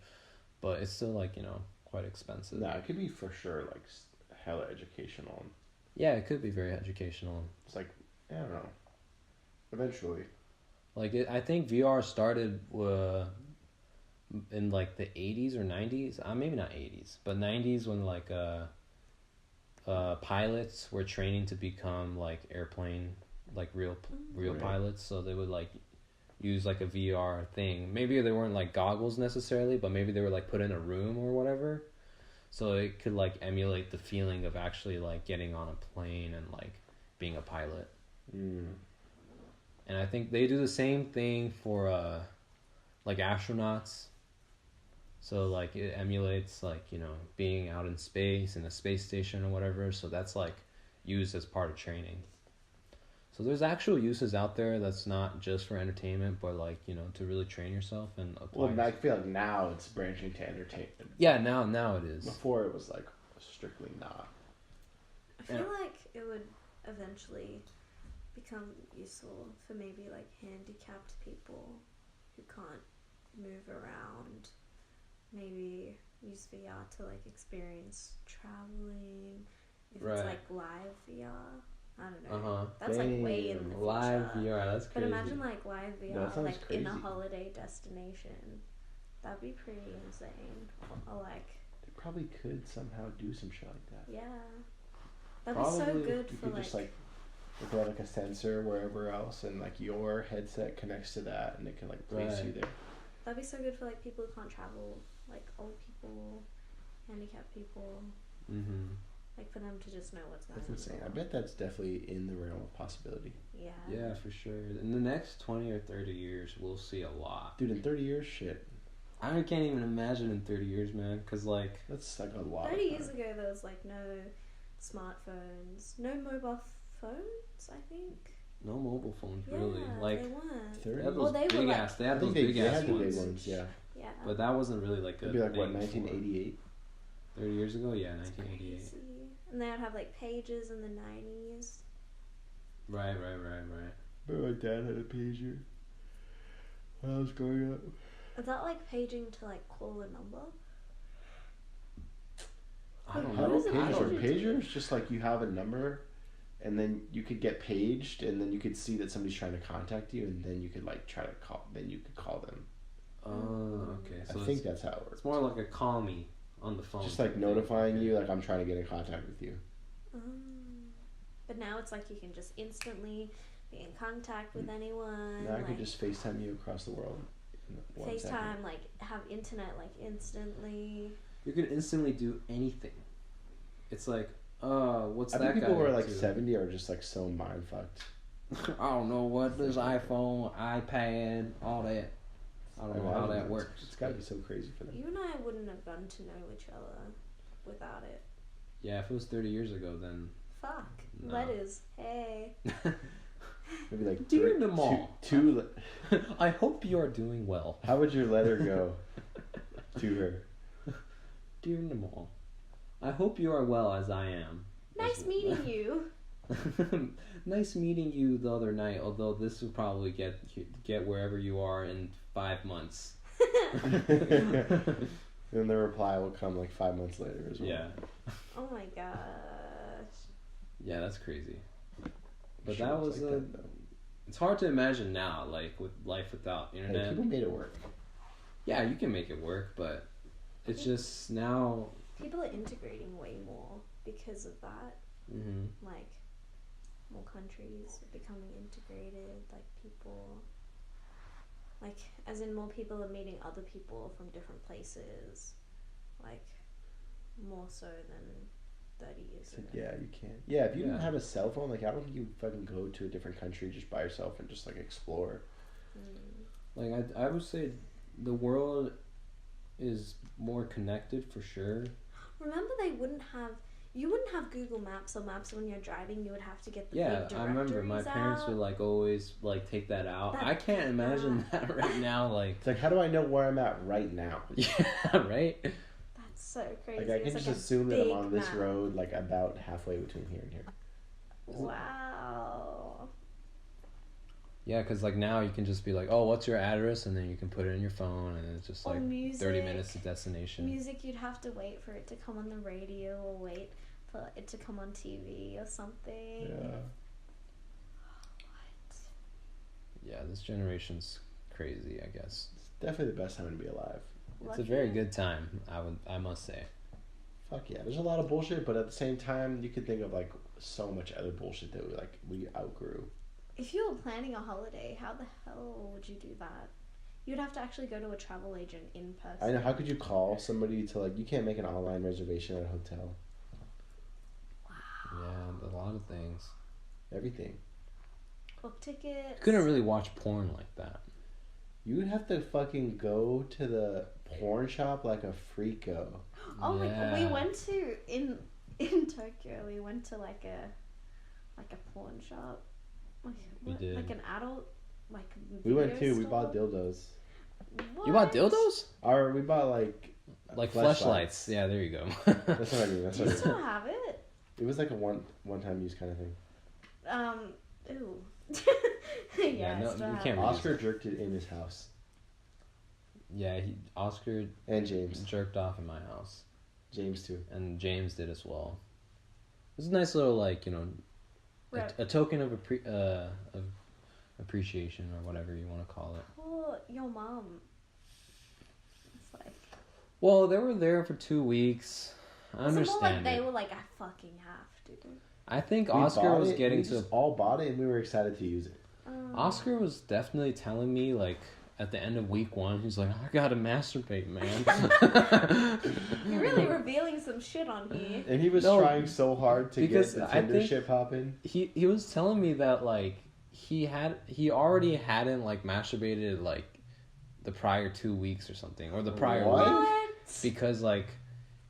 but it's still like, you know, quite expensive. No, it could be for sure like hella educational. Yeah, it could be very educational. It's like, I don't know. Eventually. Like, I think VR started in, like, the 80s or 90s. Maybe not 80s, but 90s when, like, pilots were training to become, like, airplane, like, real Right. pilots. So they would, like, use, like, a VR thing. Maybe they weren't, like, goggles necessarily, but maybe they were, like, put in a room or whatever. So it could, like, emulate the feeling of actually, like, getting on a plane and, like, being a pilot. Mm. And I think they do the same thing for, like, astronauts. So, like, it emulates, like, you know, being out in space, in a space station or whatever. So that's, like, used as part of training. So there's actual uses out there that's not just for entertainment, but, like, you know, to really train yourself and apply. Well, I feel like now it's branching to entertainment. Yeah, now it is. Before it was, like, strictly not. I feel like it would eventually become useful for maybe like handicapped people who can't move around. Maybe use VR to like experience traveling. If Right. it's like live VR. I don't know. Uh-huh. That's like way in the future. Live VR, that's But crazy. imagine like live That VR sounds like in a crazy. holiday destination. That'd be pretty insane. Or like They probably could somehow do some shit like that. yeah. That'd be so Probably. good You for could like just like throw like a sensor wherever else, and like your headset connects to that, and it can like place you Right. there. that'd be so good for like people who can't travel, like old people, handicapped people, Mm-hmm. like for them to just know what's going That's on. insane. I bet that's definitely in the realm of possibility. Yeah. Yeah, for sure. In the next 20 or 30 years, we'll see a lot. Dude, in 30 years, shit, I can't even imagine in 30 years, man. Because, like, that's like a lot. 30 of years time. ago, there was like no smartphones, no mobile phones. I think. no mobile phones, Yeah, really. Like, they weren't. 30. they had Well, those they were, big like- ass. They I had those think they big had ass the big ones. ones, yeah. Yeah. But that wasn't really like a It'd be like what, thing 1988? 30 years ago? Yeah, It's 1988. crazy. And they would have like pages in the 90s. Right. But my dad had a pager when I was growing up. Is that like paging to like call a number? I don't How know. does it Pager. pager? Pager is just like you have a number, and then you could get paged, and then you could see that somebody's trying to contact you, and then you could like try to call. Then you could call them. Oh, okay. So I think that's how it works. it's more like a call me on the phone. Just like type thing. notifying Okay. you, like I'm trying to get in contact with you. But now it's like you can just instantly be in contact with anyone. Now I like could just FaceTime you across the world. In 1 second. FaceTime, like have internet like instantly. You can instantly do anything. It's like, what's I that think people guy who are up like to? 70 are just like so mind fucked. I don't know what this iPhone, iPad, all that. I don't know how that works. It's got to be so crazy for them. You and I wouldn't have gotten to know each other without it. Yeah, if it was 30 years ago, then Fuck. No. Letters. Hey. Maybe like Dear Namal. two. I hope you are doing well. How would your letter go to her? Dear Namal, I hope you are well as I am. Nice meeting you. Nice meeting you the other night, although this will probably get wherever you are in 5 months. Then the reply will come like 5 months later as well. Yeah. Oh my gosh. Yeah, that's crazy. But Sure, that it's was like that, though. it's hard to imagine now, like with life without Hey, internet. people made it work. Yeah, you can make it work, but it's just now. People are integrating way more because of that. Mm-hmm. Like, more countries are becoming integrated. Like, people. Like, as in, more people are meeting other people from different places. Like, more so than 30 years It's ago. like, yeah, you can't. Yeah, if you didn't Yeah. have a cell phone, like I don't think you fucking go to a different country just by yourself and just like explore. Like I would say, the world is more connected for sure. Remember, you wouldn't have Google Maps or maps when you're driving. You would have to get the Yeah, big I remember my directories parents out. would like always like take that out. That- I can't imagine that right now. Like, It's like, how do I know where I'm at right now? yeah, right. That's so crazy. Like I can It's just like a assume that I'm big on this map. road, like about halfway between here and here. Wow. Yeah, because like now you can just be like, oh, what's your address, and then you can put it in your phone, and it's just Or like music. 30 minutes to destination. Music, you'd have to wait for it to come on the radio or wait for it to come on TV or something. Yeah. What? Yeah, this generation's crazy, I guess. It's definitely the best time to be alive. It's a very good time, I must say. Fuck yeah. There's a lot of bullshit, but at the same time, you could think of like so much other bullshit that we outgrew. If you were planning a holiday, how the hell would you do that? You'd have to actually go to a travel agent in person. I know. How could you call somebody to like? You can't make an online reservation at a hotel. Wow. Yeah, a lot of things. Everything. Book tickets. Couldn't really watch porn like that. You would have to fucking go to the porn shop like a freako. Oh my Yeah. god, we went to in Tokyo. We went to like a porn shop. We did. Like an adult like. We went video too. We store? bought dildos. What? You bought dildos? Or we bought like Fleshlights. Yeah, there you go. That's what I mean. That's Do what I you mean. still have it? It was like a one-time use kind of thing. Ooh. Yeah, no, I still you have can't it. really- Oscar jerked it in his house. Yeah, Oscar And James. jerked off in my house. James too. And James did as well. It was a nice little, like, you know, Right. a token of appreciation or whatever you want to call it. Oh, your mom. It's like. Well, they were there for 2 weeks. I Was it more like understand they it. were like, I fucking have to. I think We Oscar bought was it, getting we to... just all bought it and we were excited to use it. Oscar was definitely telling me, like, at the end of week 1, he's like, I gotta masturbate, man. You're really revealing some shit on here. And he was No, trying so hard to get because the I Tinder think- shit popping. He was telling me that, like, he already hadn't, like, masturbated, like, the prior 2 weeks or something, or the prior What? week, What? because, like,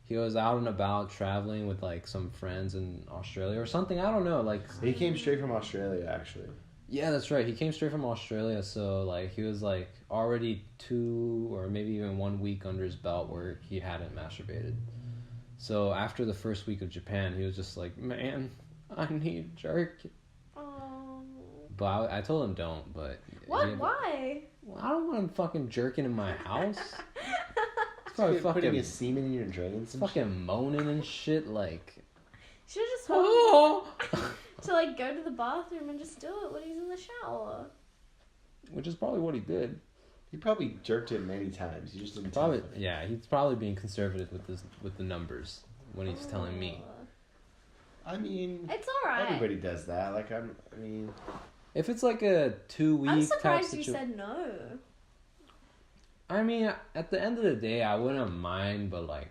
he was out and about traveling with, like, some friends in Australia or something. I don't know, like... He came straight from Australia, actually. Yeah, that's right. He came straight from Australia, so, like, he was, like, already 2 or maybe even 1 week under his belt where he hadn't masturbated. So after the first week of Japan, he was just like, man, I need jerk. Oh. But I told him don't, but... What? Why? Well, I don't want him fucking jerking in my house. He's Probably probably putting fucking, his semen in your drains and shit. fucking moaning and shit, like... Should have just told Oh! to like go to the bathroom and just do it when he's in the shower. Which is probably what he did. He probably jerked it many times. He just didn't Probably, tell us. yeah, he's probably being conservative with the numbers when he's telling me. I mean, It's alright. everybody does that. Like, I mean... If it's like a 2 week I'm type surprised you situation, said no. I mean, at the end of the day, I wouldn't mind, but like,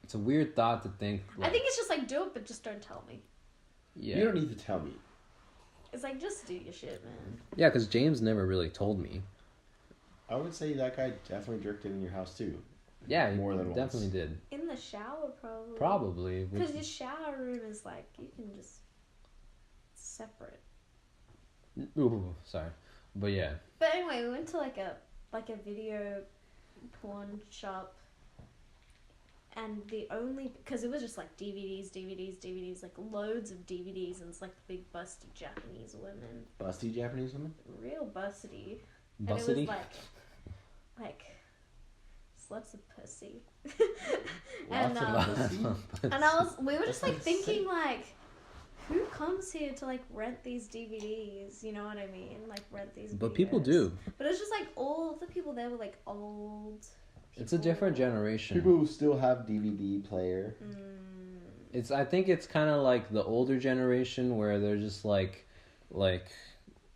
it's a weird thought to think. Like, I think it's just like do it, but just don't tell me. yeah, You don't need to tell me. It's like just do your shit, man. yeah, because James never really told me. I would say that guy definitely jerked it in your house, too. Yeah, he More than once. definitely did. In the shower, probably. Probably. Because your shower room is like you can just separate. Ooh, sorry, but yeah. But anyway, we went to like a video porn shop, and the only because it was just like DVDs, like loads of DVDs, and it's like big busty Japanese women, Busty Japanese woman? real busty, and it Bussity? was like lots of pussy, Lots of pussy? and we were just like thinking like. Who comes here to like rent these DVDs? You know what I mean? Like rent these. But people videos. do. But it's just like all of the people there were like old. People. It's a different generation. People who still have DVD player. I think it's kind of like the older generation where they're just like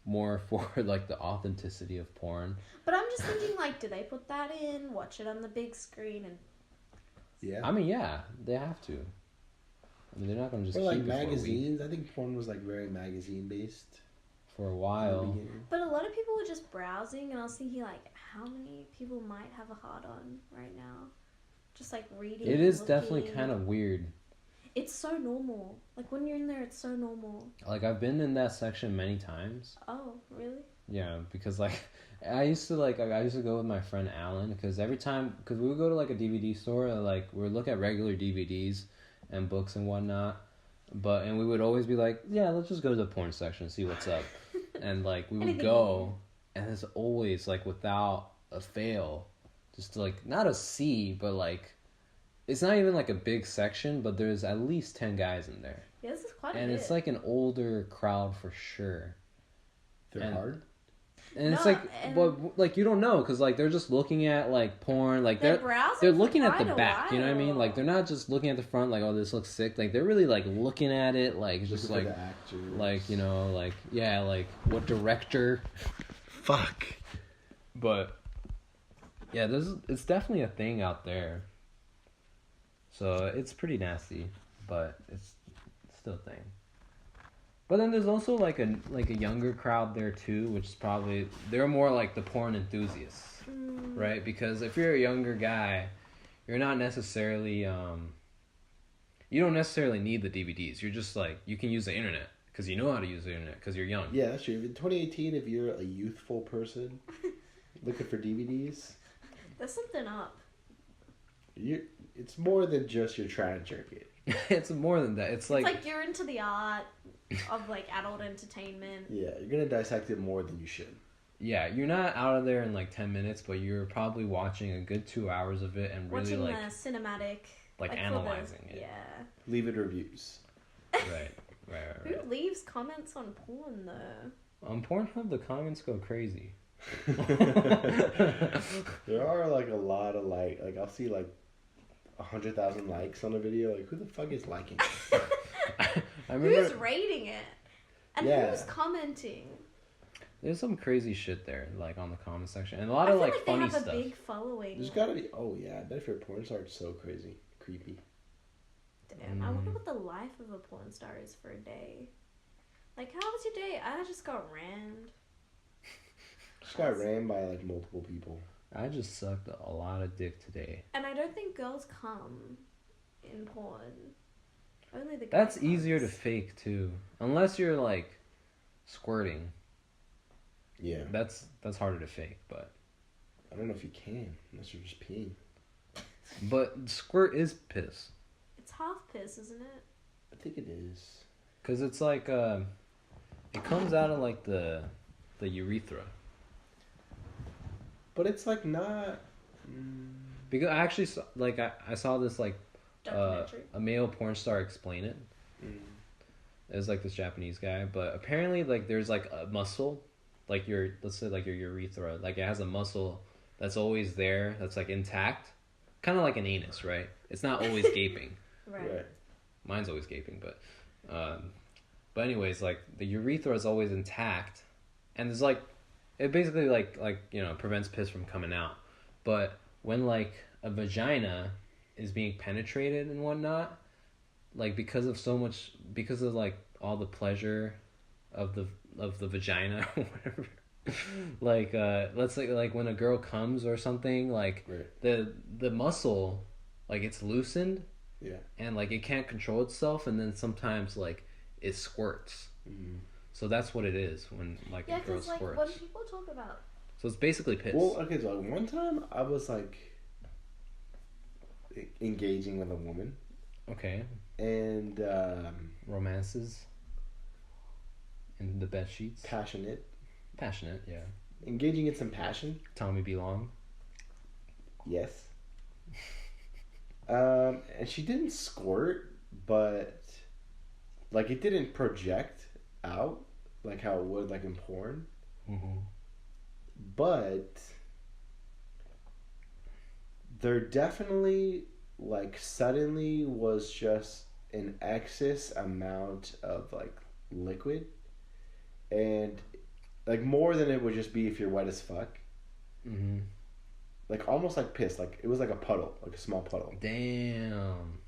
more for like the authenticity of porn. But I'm just thinking like, do they put that in? Watch it on the big screen and. Yeah. I mean, yeah, they have to. I mean, they're not gonna just Or keep like it for a week. magazines. I think porn was like very magazine based. For a in the while. beginning. But a lot of people were just browsing, and I was thinking like, how many people might have a hard on right now? Just like reading. It is looking. definitely kind of weird. It's so normal. Like when you're in there, it's so normal. Like I've been in that section many times. Oh, really? Yeah, because like I used to go with my friend Alan because we would go to like a DVD store and like we would look at regular DVDs and books and whatnot, and we would always be like, yeah, let's just go to the porn section and see what's up, and like we would Anything go, and it's always like without a fail, just to, like not a C, but like it's not even like a big section, but there's at least 10 guys in there. Yeah, this is quite a bit. And it's like an older crowd for sure. They're hard? And it's like, but like you don't know because like they're just looking at like porn, like they're looking at the back. You know what I mean? Like they're not just looking at the front, like, oh, this looks sick. Like they're really like looking at it, like just like the actors. Like, you know, like yeah, like what director? Fuck. But yeah, it's definitely a thing out there. So it's pretty nasty, but it's still a thing. But then there's also like a younger crowd there too, which is probably they're more like the porn enthusiasts, right? Because if you're a younger guy, you're not necessarily you don't necessarily need the DVDs. You're just like you can use the internet because you know how to use the internet because you're young. Yeah, that's true. In 2018, if you're a youthful person looking for DVDs, there's something up. It's more than just you're trying to jerk it. It's more than that. It's like you're into the art of like adult entertainment. Yeah, you're gonna dissect it more than you should. Yeah, you're not out of there in like 10 minutes, but you're probably watching a good 2 hours of it and really watching like the cinematic, like analyzing it. Yeah. Leave it reviews. Right. Who leaves comments on porn though? On Pornhub, the comments go crazy. There are like a lot of like I'll see like 100,000 likes on a video. Like, who the fuck is liking it? I remember, who's rating it? And who's commenting? There's some crazy shit there, like on the comment section, and a lot of like funny stuff. They have a big following. There's gotta be. Oh yeah, I bet if you're a porn star, it's so crazy, creepy. Damn, I wonder what the life of a porn star is for a day. Like, how was your day? I just got rammed. Just got rammed by like multiple people. I just sucked a lot of dick today. And I don't think girls come in porn. Only the guys. That's easier to fake too, unless you're like squirting. Yeah. That's harder to fake, but I don't know if you can unless you're just peeing. But squirt is piss. It's half piss, isn't it? I think it is. Cause it's like it comes out of like the urethra. But it's like not. Because I actually saw, like I saw this like a male porn star explain it. It was like this Japanese guy, but apparently like there's like a muscle, like let's say like your urethra, like it has a muscle that's always there, that's like intact, kind of like an anus, right? It's not always gaping. Right. Mine's always gaping, but anyways, like the urethra is always intact, and there's like. It basically like you know prevents piss from coming out, but when like a vagina is being penetrated and whatnot, like because of like all the pleasure of the vagina or whatever, like let's say like when a girl comes or something, like the muscle like it's loosened, and like it can't control itself, and then sometimes like it squirts. So that's what it is when like a girl squirts. What do people talk about? So it's basically piss. Well, okay, so one time I was like engaging with a woman. Okay. And romances in the bed sheets. Passionate, yeah. Engaging in some passion. Tommy B. Long. Yes. And she didn't squirt, but like it didn't project out like how it would like in porn. But there definitely like suddenly was just an excess amount of like liquid, and like more than it would just be if you're wet as fuck. Like almost like piss, like it was like a puddle, like a small puddle. Damn.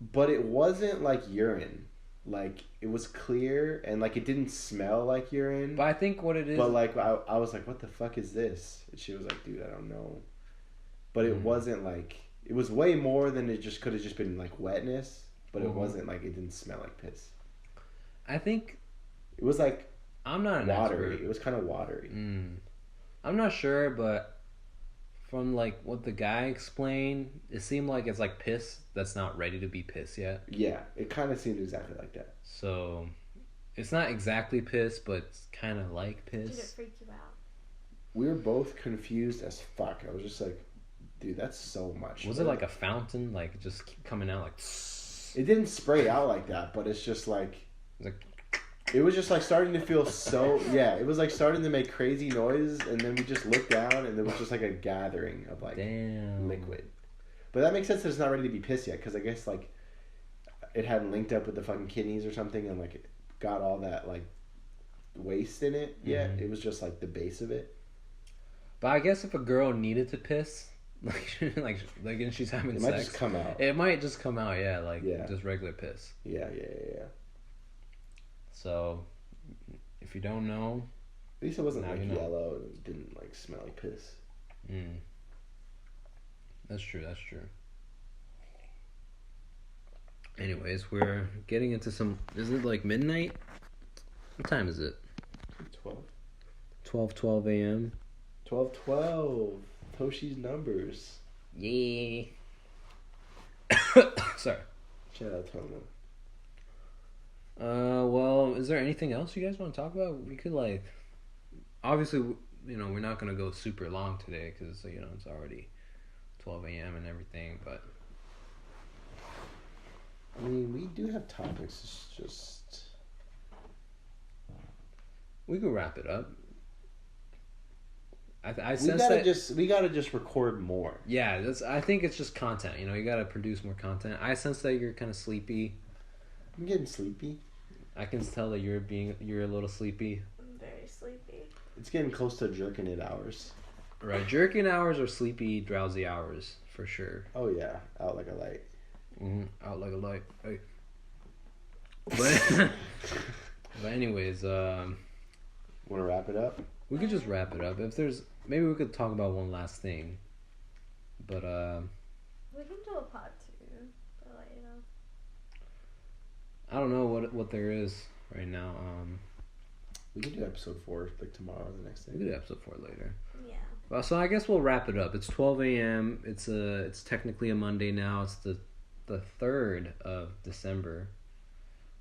But it wasn't like urine. Like it was clear and like it didn't smell like urine. But I think what it is. But like I was like, what the fuck is this? And she was like, dude, I don't know. But it wasn't like, it was way more than it just could have just been like wetness. But it wasn't like, it didn't smell like piss. I think it was like I'm not an watery. expert. It was kind of watery. I'm not sure, but from like what the guy explained, it seemed like it's like piss that's not ready to be piss yet. Yeah, it kind of seemed exactly like that. So it's not exactly piss, but it's kind of like piss. Did it freak you out? We were both confused as fuck. I was just like, Dude, that's so much. Was it like a fountain, like just keep coming out like? It didn't spray out like that, but it's just like. Like, it was just like starting to feel so. Yeah, it was like starting to make crazy noises, and then we just looked down, and there was just like a gathering of like liquid. But that makes sense that it's not ready to be pissed yet, because I guess like it hadn't linked up with the fucking kidneys or something, and like it got all that like waste in it yet. It was just like the base of it. But I guess if a girl needed to piss, like and she's having it sex, might just come out. It might just come out, just regular piss. Yeah. So, if you don't know, at least it wasn't now like you know. yellow and it didn't like smell like piss. That's true. Anyways, we're getting into some. Is it like midnight? What time is it? 12 a.m. 12. Toshi's numbers. Yeah. Sorry. Shout out Tomo. Well, is there anything else you guys want to talk about? We could like, obviously, we're not gonna go super long today because it's already 12 a.m. and everything. But I mean, we do have topics. It's just we could wrap it up. I we sense gotta that we gotta just record more. Yeah, I think it's just content. You gotta produce more content. I sense that you're kind of sleepy. I'm getting sleepy. I can tell that you're a little sleepy. I'm very sleepy. It's getting close to jerking it hours. Right, jerking hours or sleepy, drowsy hours for sure. Oh yeah, out like a light. Out like a light. Hey. But anyways, want to wrap it up? We could just wrap it up. If there's maybe we could talk about one last thing. But we can do a part 2. But I don't know what there is right now. We can do episode 4 like tomorrow or the next day. We could do episode 4 later. Yeah. Well, so I guess we'll wrap it up. It's 12 a.m. It's technically a Monday now. It's the 3rd of December.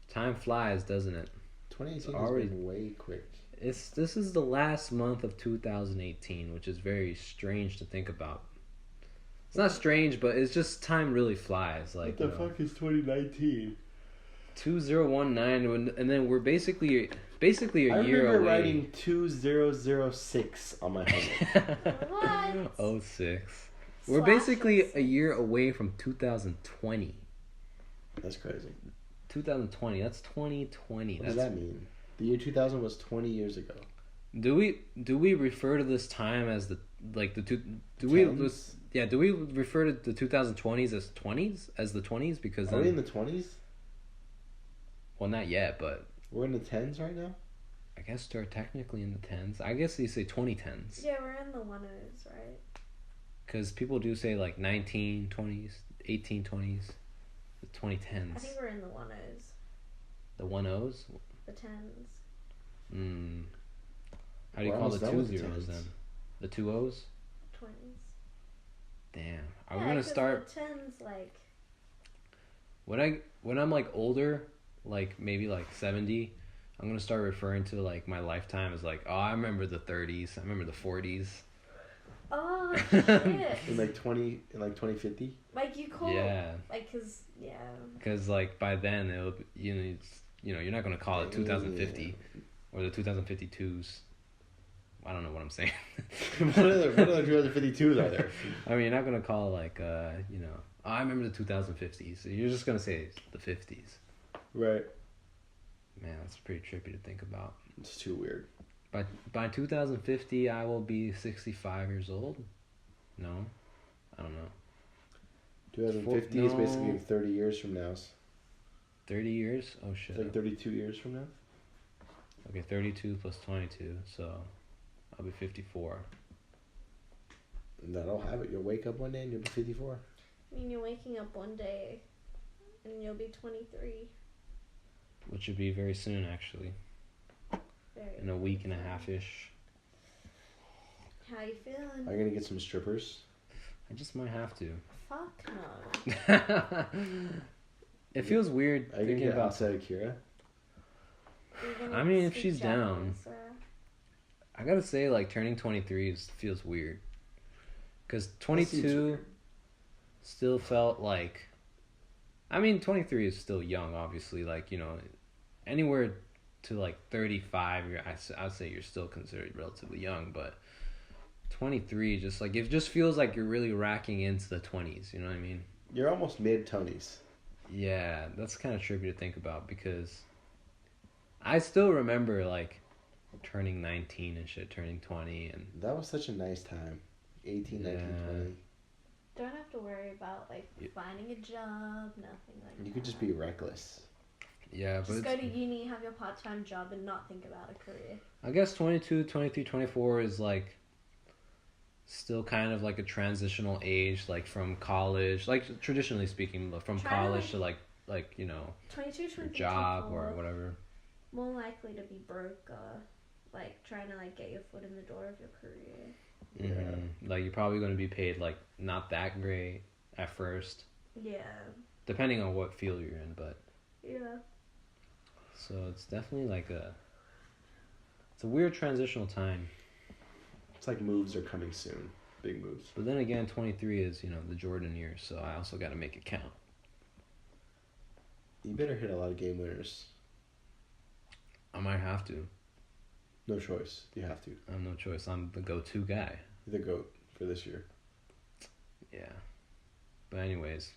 Time flies, doesn't it? 2018 already been way quick. This is the last month of 2018, which is very strange to think about. It's not strange, but it's just time really flies. Like, what the fuck is 2019? 2019, and then we're basically a year away. I remember writing 2006 on my homework. What? 06. We're basically a year away from 2020. That's crazy. 2020. That's 2020. What does that mean? The year 2000 was 20 years ago. Do we refer to this time as do we refer to the 2020s as 20s as the 20s because are we in the 20s? Well, not yet, but we're in the 10s right now. I guess they're technically in the 10s. I guess you say 2010s. Yeah, we're in the 10s, right? Because people do say like 1920s, 1820s, the 2010s. I think we're in the 10s. The 10s? The 10s. How do you call the 20s then? The 20s? 20s. Damn. Are we gonna start? The 10s like. When I'm like older, like maybe like 70, I'm gonna start referring to like my lifetime as like, oh, I remember the 30s. I remember the 40s. Oh shit! in like 2050. Like you call. Yeah. Like cause yeah. Because like by then it'll you're not gonna call it 2050 or the 2052s. I don't know what I'm saying. what other 2052s are there? I mean, you're not gonna call it like oh, I remember the 2050s. So you're just gonna say the 50s. Right. Man, that's pretty trippy to think about. It's too weird. By 2050, I will be 65 years old. No, I don't know. 2050 is basically 30 years from now. 30 years? Oh shit. It's like 32 years from now. Okay, 32 plus 22, so I'll be 54. And that'll have it. You'll wake up one day and you'll be 54. I mean, you're waking up one day and you'll be 23. Which would be very soon, actually. In a week and a half-ish. How you feeling? Are you gonna get some strippers? I just might have to. Fuck no. It feels weird Are you thinking gonna get about outside Akira? I mean, if she's down. I gotta say, like, turning 23 feels weird. Because 22 still felt like... I mean, 23 is still young, obviously. Like, you know, anywhere to like 35, I'd say you're still considered relatively young. But 23, just like, it just feels like you're really racking into the 20s. You know what I mean? You're almost mid-20s. Yeah, that's kind of trippy to think about because I still remember like turning 19 and shit, turning 20, and that was such a nice time. 18, 19, 20. Don't have to worry about like finding a job, nothing like that. You could just be reckless. Yeah, just go to uni, have your part-time job, and not think about a career. I guess 22, 23, 24 is like still kind of like a transitional age, like from college, like traditionally speaking, from college to like you know, 22, 23, job or whatever. More likely to be broke or like trying to like get your foot in the door of your career. Mm-hmm. Like you're probably going to be paid like not that great at first. Yeah. Depending on what field you're in, but. Yeah. So it's definitely like it's a weird transitional time. It's like moves are coming soon. Big moves. But then again, 23 is, you know, the Jordan year, so I also got to make it count. You better hit a lot of game winners. I might have to. No choice. You have to. I have no choice. I'm the go-to guy. You're the GOAT for this year. Yeah. But anyways.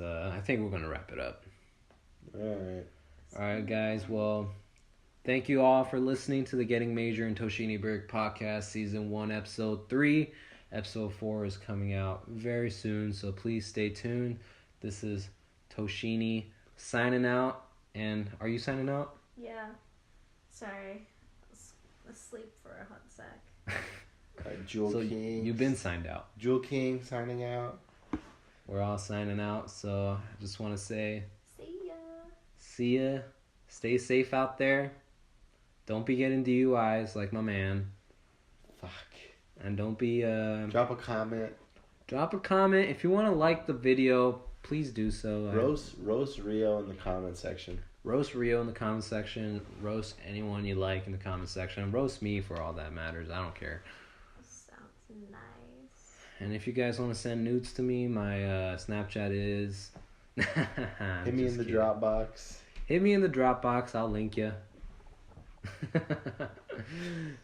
I think we're going to wrap it up. Alright, guys. Well, thank you all for listening to the Getting Major and Toshiniberg podcast, season 1, episode 3. Episode 4 is coming out very soon, so please stay tuned. This is Toshini signing out. And are you signing out? Yeah. Sorry. I was asleep for a hot sec. Jewel so King. You've been signed out. Jewel King signing out. We're all signing out, so I just want to say... See ya. See ya. Stay safe out there. Don't be getting DUIs like my man. Fuck. And don't be... Drop a comment. Drop a comment. If you want to like the video, please do so. Roast Rio in the comment section. Roast Rio in the comment section. Roast anyone you like in the comment section. Roast me for all that matters. I don't care. Sounds nice. And if you guys want to send nudes to me, my Snapchat is... Hit me in the Dropbox. Hit me in the Dropbox. I'll link you.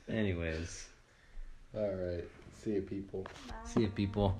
Anyways. All right. See you, people. Bye. See you, people.